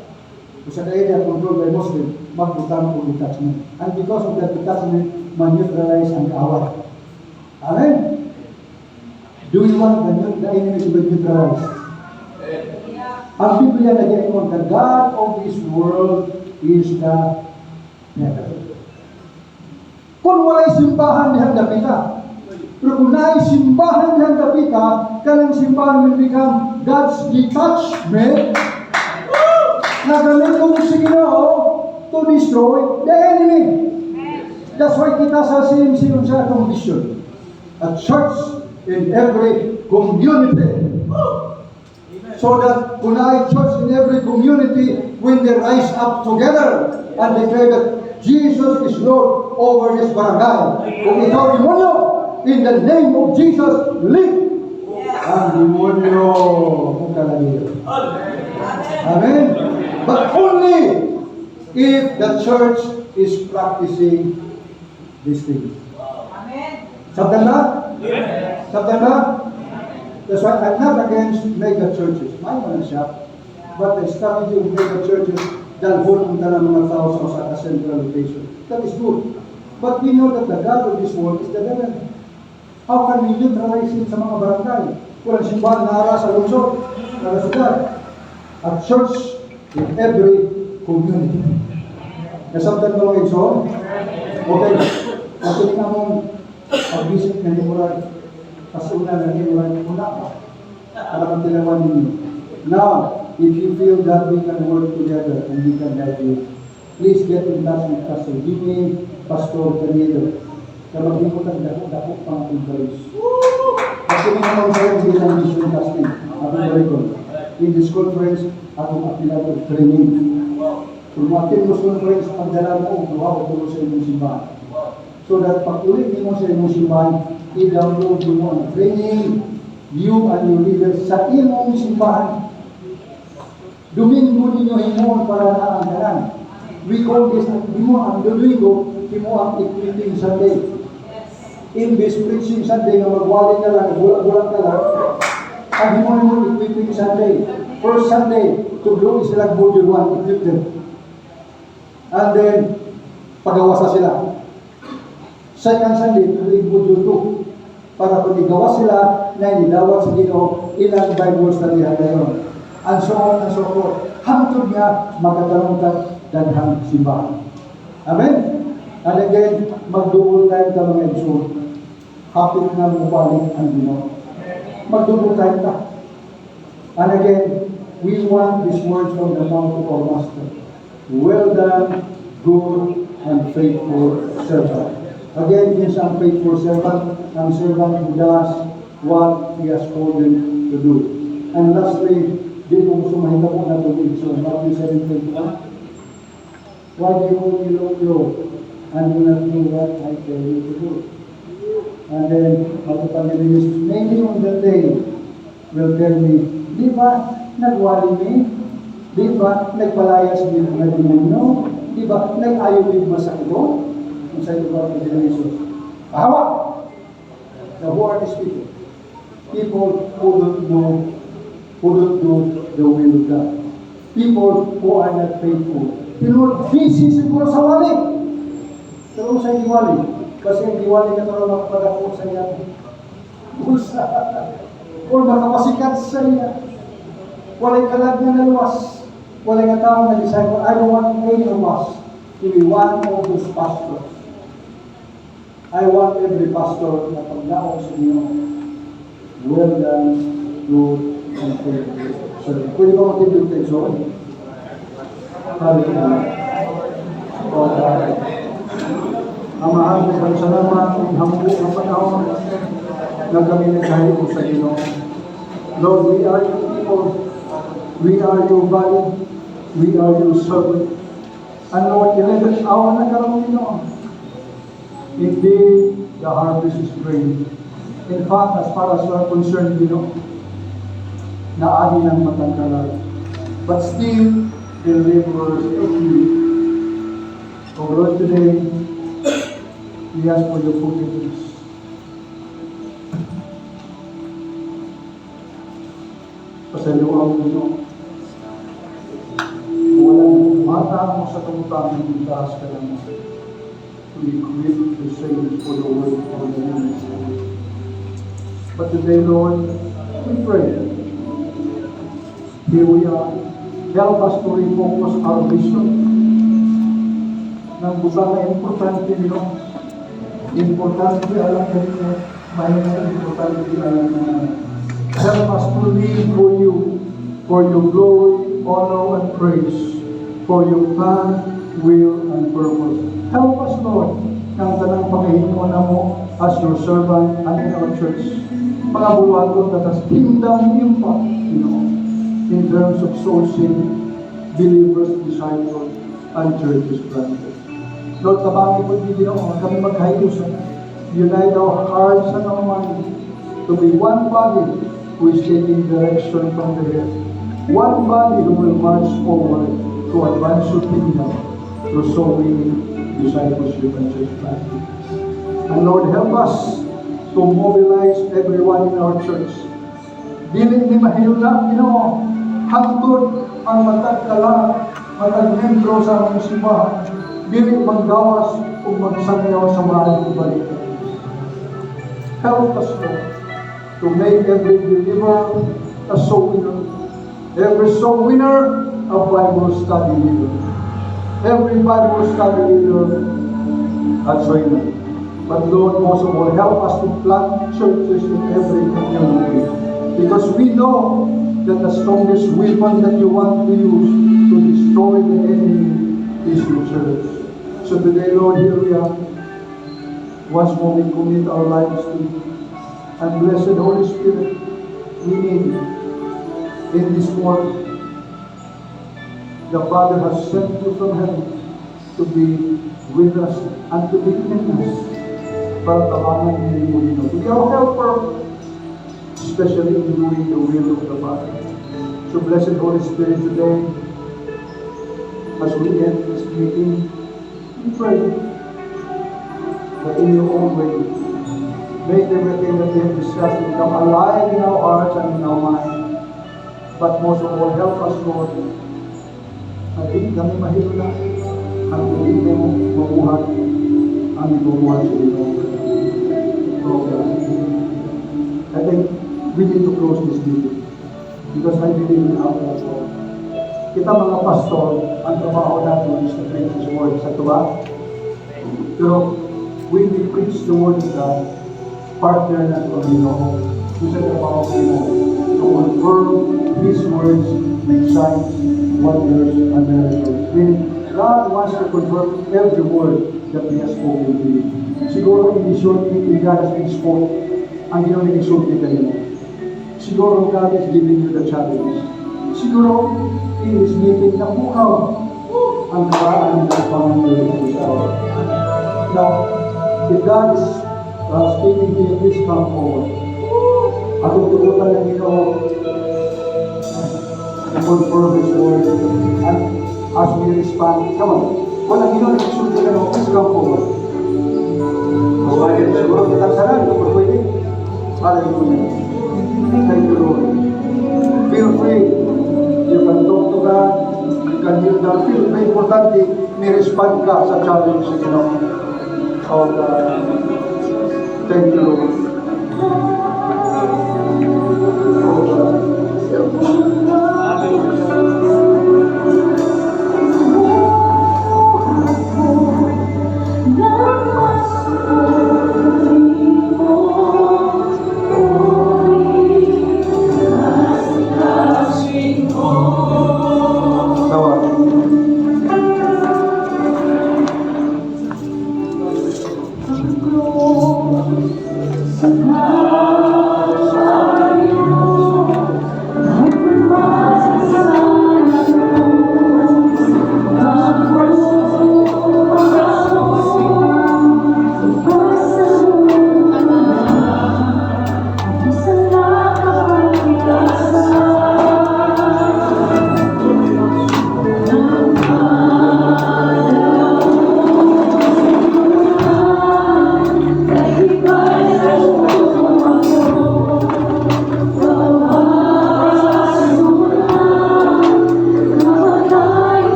Sa area, control by Muslim, magbutang o detachment. And because of that detachment, man-neutralize ang kaaway. Amen? Do you want the enemy to be neutralized? Ang Biblia nag-iingon, the God of this world is the devil. Kung wala'y simbahan dihan dapita, pero kung na'y simbahan dihan dapita, kanang simbahan will become God's detachment na gamiton sa Ginoo to destroy the enemy. That's why kita sa CMC sa atong vision. A church in every community. So that kung na'y church in every community, when they rise up together and declare that Jesus is Lord over this barangay. Kung ikaw demonyo, in the name of Jesus, live. Ang demonyo kung kalagay. Amen? But only if the church is practicing these things. Amen. Sabdan ba? Sabdan ba? That's why I'm not against mega churches. May mga siya. But the strategy of mega churches, dalhon ang talang mga tao sa central location. That is good. But we know that the God of this world is the devil. How can we neutralize it sa mga barangay? Walang simbahan na ara sa lungsod, sa syudad. A church in every community. Nasabtan ba mga igsoon? Okay. Matuloy na mong pag-visit na himuran. Pasuna na himuran. Una pa. Para kang tilawan ninyo. Now, if you feel that we can work together and we can help you, please get in touch with Pastor Jimmy, Pastor Canedo. Kapag di mo dako pang encourage. Kasi naman sa hindi ng mission casting, atong record. In this conference, atong apilado training. Kung atin mo sa conference, pagdala mo, duha o tulo sa inyong simbahan. So that pag ulit mo sa inyong simbahan, i-download mo ang training, you and your leaders sa inyong simbahan. Domingo ninyo himuon para na ang dalan. We call this ang Domingo, himuon ang equipping Sunday. In this preaching Sunday na magwali ka lang, bulang ka lang, ang himuon mo equipping Sunday. First Sunday, to blow sila Module 1, equip them. And then, pagawas na sila. Second Sunday, tuloy Module 2. Para kung igawas sila, na inidawat sa Ginoo, ilang Bible study ngayon. And so on and so forth. Hangtod nga, magkatalong ka daghang simbahan. Amen? And again, mag-double time ka mga igsoon. Hapit na mabalik ang Ginoo. Mag-double time ka. And again, we want these words from the mouth of our Master. Well done, good and faithful servant. Again, he's a faithful servant, ang servant who does what he has called him to do. And lastly, di ko gusto mahita po na tubig. So, Matthew 7:21. Why do you look low and do not do what I tell you to do? And then, matapagalinis, maybe on that day, will tell me, di ba, nagwali me? Di ba, nagpalayas din na demonyo? Di ba, nag-ayaw din masakito? Kung sa ito ba, ni Jesus. Hawa! The word is people. People who don't know, who don't do the will of God. People who are not faithful. Pero busy siguro sa wali. Pero sa diwali. Kasi ang diwali ka naman makapadako sa iya. Bulsa. O makapasikat sa iya. Walay kalag na naluwas. Walay nga tao na disciple. I don't want any of us to be one of those pastors. I want every pastor na paglaong sa inyo. Well done, good, and faithful. So, pwede ba matibig tayo? So, hallelujah. Ang mahal na pagsalamat, ang hampo ng panahon na kami nagkahit sa Ginoo. Lord, we are your people. We are your body. We are your servant. And Lord, 11th hour na karong Ginoo. Indeed, the harvest is great. In fact, as far as we are concerned, Ginoo, naagi ng matangkalan. But still, the laborers are few. So Lord, today, we ask for your forgiveness. sa iyo ang Panginoon. Walang mata mo sa kamutang taas ka lang. To equip the saints for the work of the ministry. But today, Lord, we pray. Here we are. Help us to refocus our vision. Nang buta na importante nyo. Importante alam nyo. Mahina importante alam nyo. Help us to live for your glory, honor, and praise, for your plan, will, and purpose. Help us, Lord, ng tanang panghihingon na mo as your servant and in our church. Mga buwaton that has kingdom impact, in terms of sourcing, believers, disciples, and churches planted. Lord, tabangin po din kami maghayusan. Unite our hearts and our minds to be one body who is taking direction from the head. One body who will march forward to advance your kingdom through sowing, discipleship, and church planting. And Lord, help us to mobilize everyone in our church. Dili ni mahilula, hangtod ang matagkala, matag-membro sa aming simbahan, dili maggawas o magsangyaw sa maayong balikan. Help us, Lord, to make every believer a soul winner. Every soul winner, a Bible study leader. Every Bible study leader, a trainer. But Lord, most of all, help us to plant churches in every community. Because we know that the strongest weapon that you want to use to destroy the enemy is your church. So today, Lord, here we are. Once more, we commit our lives to you. And blessed Holy Spirit, we need you in this world. The Father has sent you from heaven to be with us and to be in us. Para tawanan din mo, to be our helper, especially in doing the will of the Father. So blessed Holy Spirit, today, as we end this meeting, we pray that in your own way, make everything that we have discussed become alive in our hearts and in our minds. But most of all, help us, Lord, na di kami mahirap ang hindi mo mabuhat ang ibubuhat sa iyo. I think we need to close this meeting because I believe in our God. Kita mga pastor, ang trabaho natin is to preach His word sa tuwa. Pero when we preach the word of God, partner na ito kung sa trabaho mo to confirm His words with signs, wonders, and miracles. Meaning, God wants to confirm every word that He has spoken to you. Siguro in this short meeting, God has been spoke, ang iyong nag-isulti kanina. Siguro God is giving you the challenge. Siguro in this meeting, napukaw ang karaan ng Panginoon sa atin. Now, if God is speaking to you, please come forward. At tutugutan ng Ginoo to confirm His word. And as we respond, come on. Kung ang Ginoo nagsulti ka nyo, please come forward. Mas bagay na siguro kitang saran, kung pwede. Hallelujah. Thank you, Lord. Feel free. You can talk to God. You can hear God. Feel free. Importante, may respond ka sa challenge sa Ginoo. Oh God. Thank you, Lord. Oh God.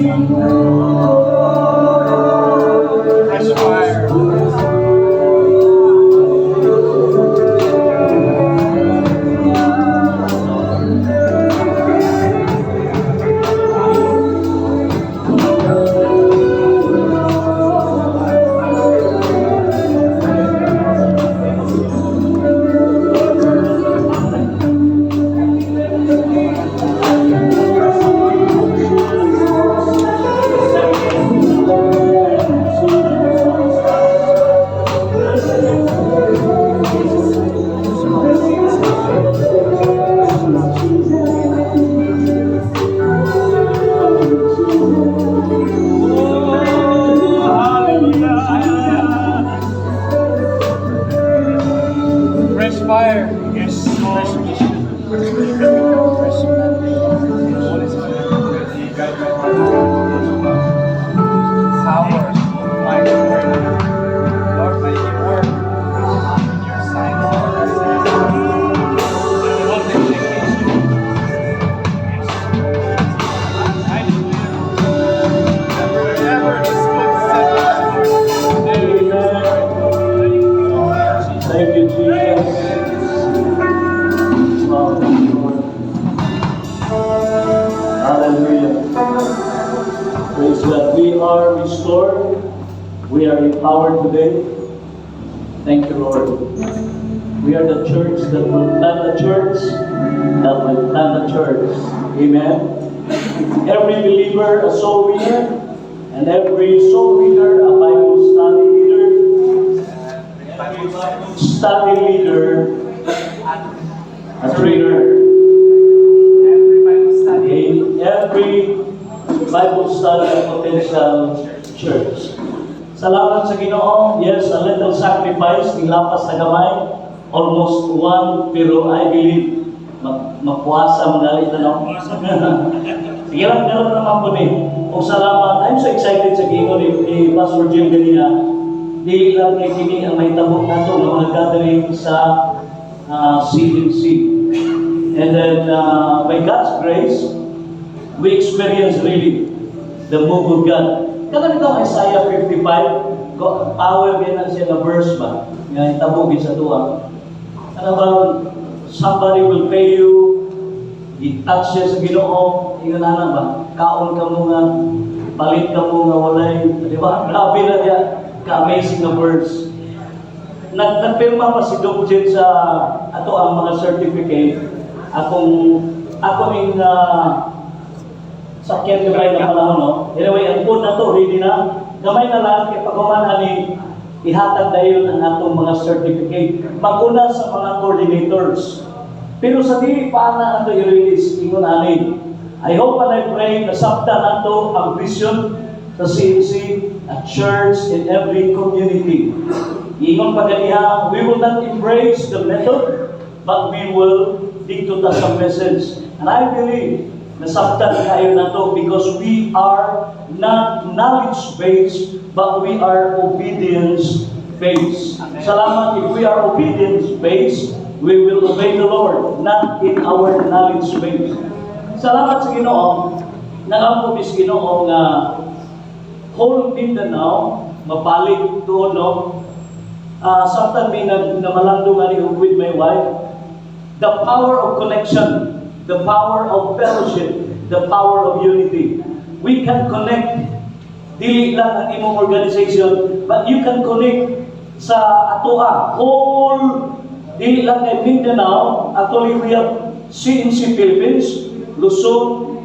Fresh fire. Fresh fire. Yes. Fresh mission. Fresh Holy Spirit. Power. Might work. Lord, may you work in your sight. Multiplication. Yes. Wherever the Spirit set us, Lord. Thank you, Jesus. Wow, thank you, Lord. Hallelujah. Praise God. We are restored. We are empowered today. Thank you, Lord. We are the church that will plant the church, that will plant the church. Amen. Every believer a soul winner, and every soul winner a Bible study leader. Every Bible study leader a trainer. Every Bible study. Every Bible study a potential church. Salamat sa Ginoo. Yes, a little sacrifice, nilapas na gamay. Almost one, pero I believe mapuasa magalit na no. Sige lang, meron naman po ni. O salamat. I'm so excited sa Ginoo ni Pastor Jim ganina. Dili lang kay kini ang may tabok na ito, mga gathering sa CNC. And then, by God's grace, we experience really the move of God. Kaya nito Isaiah 55, power din na siya na verse ba? Nga itabugin sa tuwa. Ano ba, somebody will pay you, i-touch siya sa Ginoo, ingon na ba? Kaon ka mo nga, palit ka mo nga walay, di ba? Grabe na niya, ka-amazing na verse. Nagpirma pa si Doc Jen sa ato ang mga certificate. Ako yung sakyan gamay na panahon, no? Anyway, ang po na to, ready na. Gamay na lang, kaya pagkumanan ni ihatag dahil ang atong mga certificate. Maguna sa mga coordinators. Pero sa dili pa na ito i-release, ingon ani. I hope and I pray na sabta na ito ang vision sa CNC, a church in every community. Ingon pa ganiha, we will not embrace the method, but we will dito ta sa message. And I believe nasabtan kayo na to because we are not knowledge-based, but we are obedience-based. Salamat, if we are obedience-based, we will obey the Lord, not in our knowledge-based. Salamat sa Ginoo, nang bis Ginoo nga whole Mindanao, mabalik doon, no? Samtang may namalando nga with my wife, the power of connection, the power of fellowship, the power of unity. We can connect, dili lang ang imong organization, but you can connect sa atoa, whole, dili lang kay Mindanao. Actually, we have CNC Philippines, Luzon,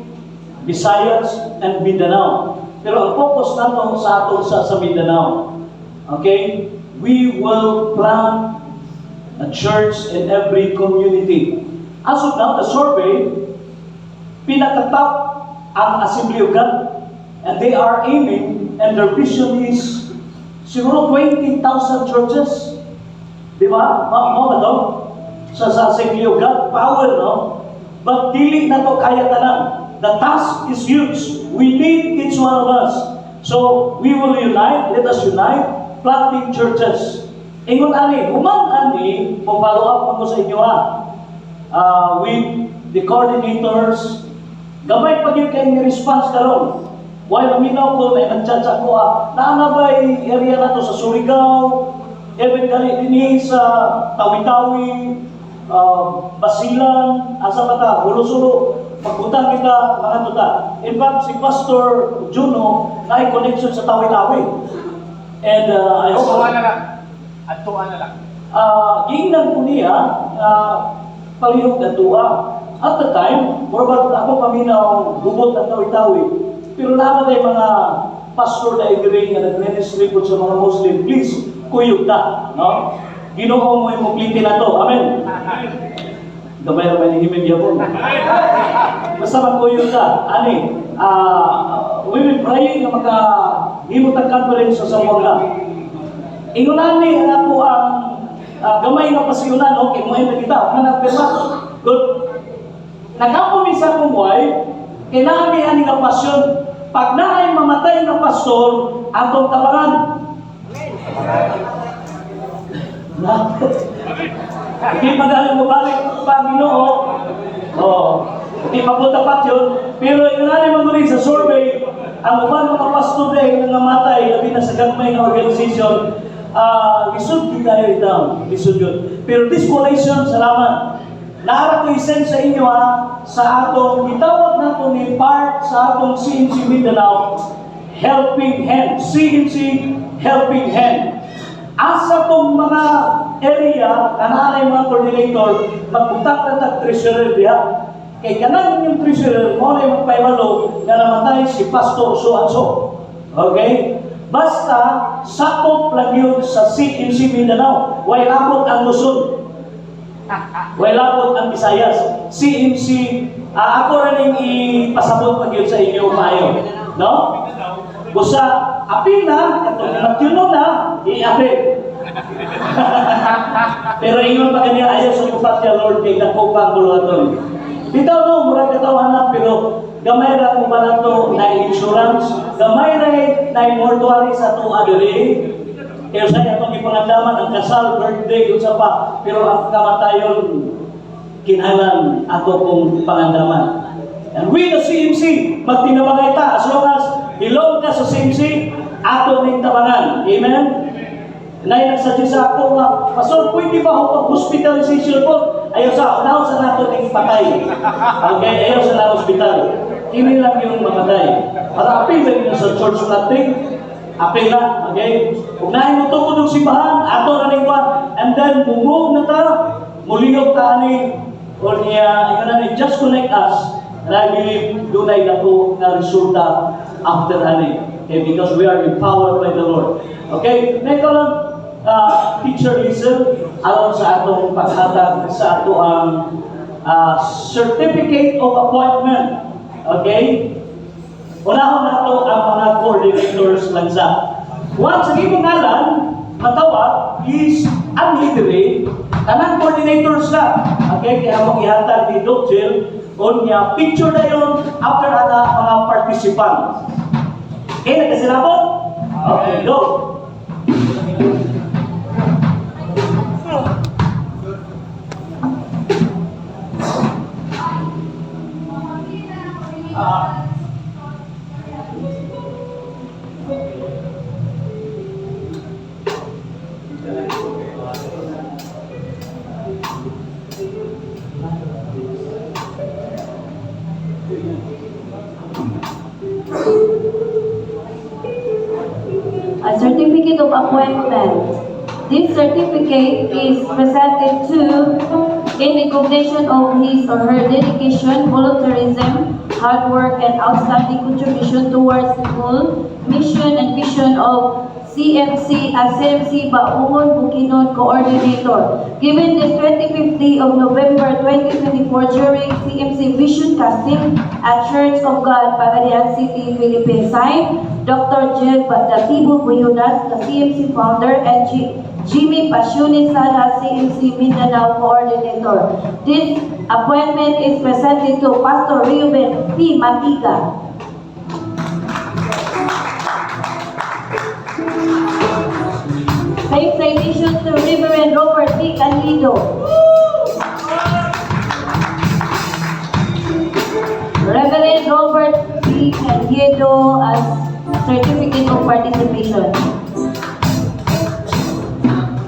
Visayas, and Mindanao. Pero ang focus nato sa ato sa Mindanao. Okay? We will plant a church in every community. As of now, the survey, pinakatap ang Assembly of God, and they are aiming, and their vision is siguro 20,000 churches. Di ba? Mga to? Sa Assembly of God, power, no? But dili na to kaya tanan. The task is huge. We need each one of us. So, we will unite, let us unite, planting churches. Ingon ani, human ani, follow up mo sa inyo with the coordinators, gamay pa yun kayo response karon. While minaw ko, may nagchatsa ko, naanabay area na to sa Surigao, even gali din sa Tawi-Tawi, Basilan, asa mata, Hulo-Sulo, pagpunta kita, mga tuta. In fact, si Pastor Juno, na connection sa Tawi-Tawi. And I Tuwa na lang. At tuwa na lang. giingnan ko niya, palihog na tuwa. At the time, morabag ako paminaw, gubot ang Tawi-Tawi. Pero naman mga pastor na igring na nag-ministry po sa mga Muslim, please, kuyog ta, no? Ginoo mo yung mukliti na to. Amen. Gamay naman yung himig yapon. Basta magkuyog ta. Ani, we will pray na mag-himot ang conference sa Zamboanga. Ingunan ni ako ang gamay na pasyunan, okay, mo yung kita. Nanagpirma. Good. Nagkakumisa kong wife, kinamihan ni ka pasyon. Pag naay mamatay na pastor, atong tabangan. Hindi madali mo balik pag Ginoo. Hindi papunta pa yun. Pero yun na naman muli sa survey, ang uban mga pastor na yung namatay, labi na sa gagmay na organization, lisod di tayo down. Lisod yun. Pero this coalition, salamat. Naara ko isend sa inyo sa atong gitawag nato ni part sa atong CMC Mindanao Helping Hand. CMC Helping Hand. Asa tong mga area, kananay mga coordinator, magpuntak na tag-treasurer diya. Kay kanan yung treasurer, mo na yung magpaimalo na namatay si Pastor so-and-so. Okay? Basta, sakop lang yun sa CMC Mindanao. Way abot ang Luzon. Labot ang Visayas. CMC, ako rin ipasabot pag yun sa inyo maayo. No? Busa, apil na, katong nagtunog na, i-apil. Pero ingon pa kanya, ayaw sa kupat niya, Lord, kay nakupang buluhaton. Bitaw no, murag katawan na, pero gamay ra ko ba na to na insurance, gamay ra na mortuary sa to adili. Kaya sa itong ipangandaman, ang kasal, birthday, sa pa. Pero ang kamatayon, kinahanglan ako kong pangandaman. And we, the CMC, magtinabangay ta. As long as belong ka sa CMC, ato ning tabangan. Amen? Nay nagsuggest sa ako nga, Pastor, pwede ba ako hospitalization po? Ayaw sa, unaw sa nato ning patay. Okay, ayaw sa na hospital. Hindi lang yung mamatay. Para apil na sa church natin, apil na, okay? Kung nahin mo tungkod ng simbahan, ato na ning kwan, and then bumog na ta, muliyog ta ani, or niya, just connect us, and I believe dunay na po na resulta after ani. Okay, because we are empowered by the Lord. Okay, na ito lang, teacher listen, alam sa atong paghatag sa ato ang certificate of appointment. Okay? Unahon nato ang mga coordinators lang sa. Once sa imong ngalan, matawag is unliterate, tanang coordinators na. Okay? Kaya mong ihatag ni Doc Jill, o niya, picture na yun after mga participants. Okay, nagkasilabot? Okay, go. A certificate of appointment. This certificate is presented to in recognition of his or her dedication, volunteerism, hard work, and outstanding contribution towards the goal, mission, and vision of CMC as CMC Baungon Bukidnon Coordinator. Given this 25th day of November 2024 during CMC Vision Casting at Church of God, Pagadian City, Philippines. Signed, Dr. Jill Datibo Buyunas, the CMC founder, and Jimmy Pasyuni Sada, CMC Mindanao Coordinator. This appointment is presented to Pastor Reuben P. Matiga. Same citation to Reverend Robert D. Candido. Reverend Robert D. he can do as certificate of participation.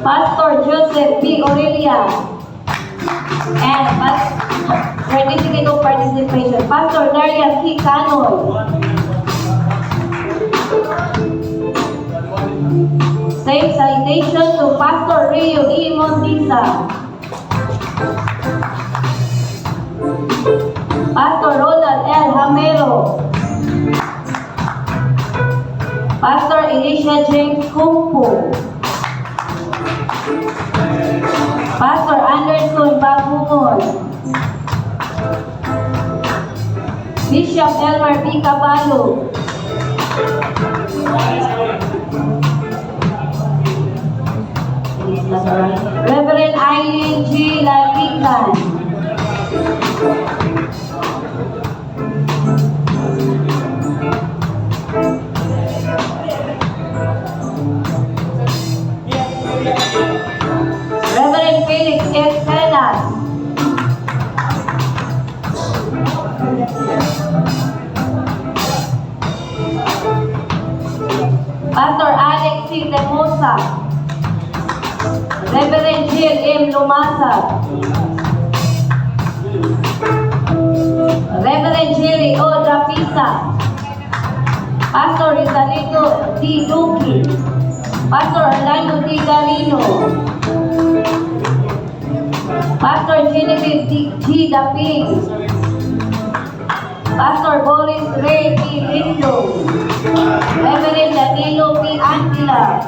Pastor Joseph B. Aurelia and certificate of participation. Pastor Darian K. Canoy. Same citation to Pastor Rio E. Montisa. Pastor Ronald L. Hamero. Pastor Elisha James Kumpo. Pastor Anderson Bagumon. Bishop Elmer B. Caballo. Reverend Eileen G. Lalikan. Reverend Felix S. Penas. Pastor Alex C. Temosa. Reverend Jill M. Lumasa. Reverend Jerry O. Drapisa. Pastor Rizalito D. Duki. Pastor Orlando D. Garino. Pastor Genevieve G. Daping. Pastor Boris Ray P. Lindo. Reverend Danilo P. Antila.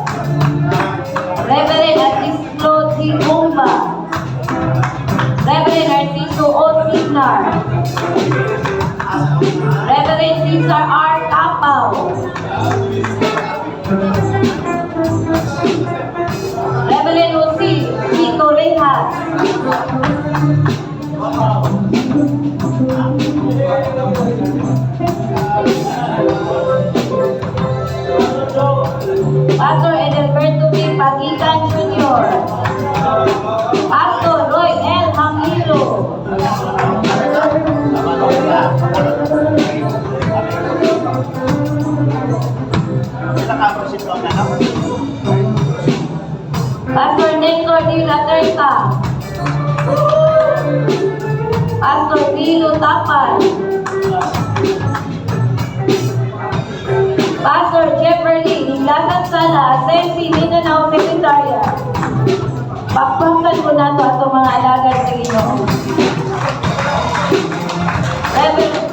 Reverend Atislo T. Kumba. Reverend Artiso O. Signar. Reverend Cesar R. Capao. Reverend Jose P. Torrejas. Pastor Edelberto B. Pagitan Jr. Pastor Roy L. Hamilo. Pastor Nestor D. Laterta. Pastor Dilo Tapan. Pastor Jefferly Hinglasan Sala, Asensi Mindanao Secretariat. Pakpakan ko na ito ato mga alagad sa Ginoo. Reverend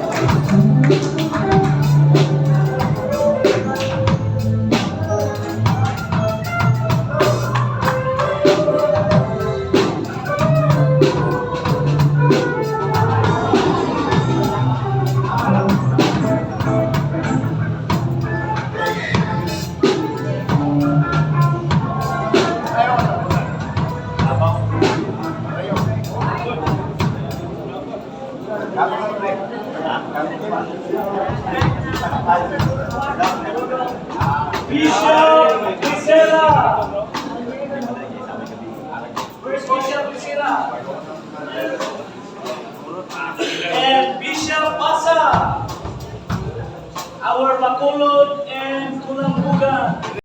Bishop Gisela. Where's Bishop Gisela? And Bishop Asa. Our Bacolod and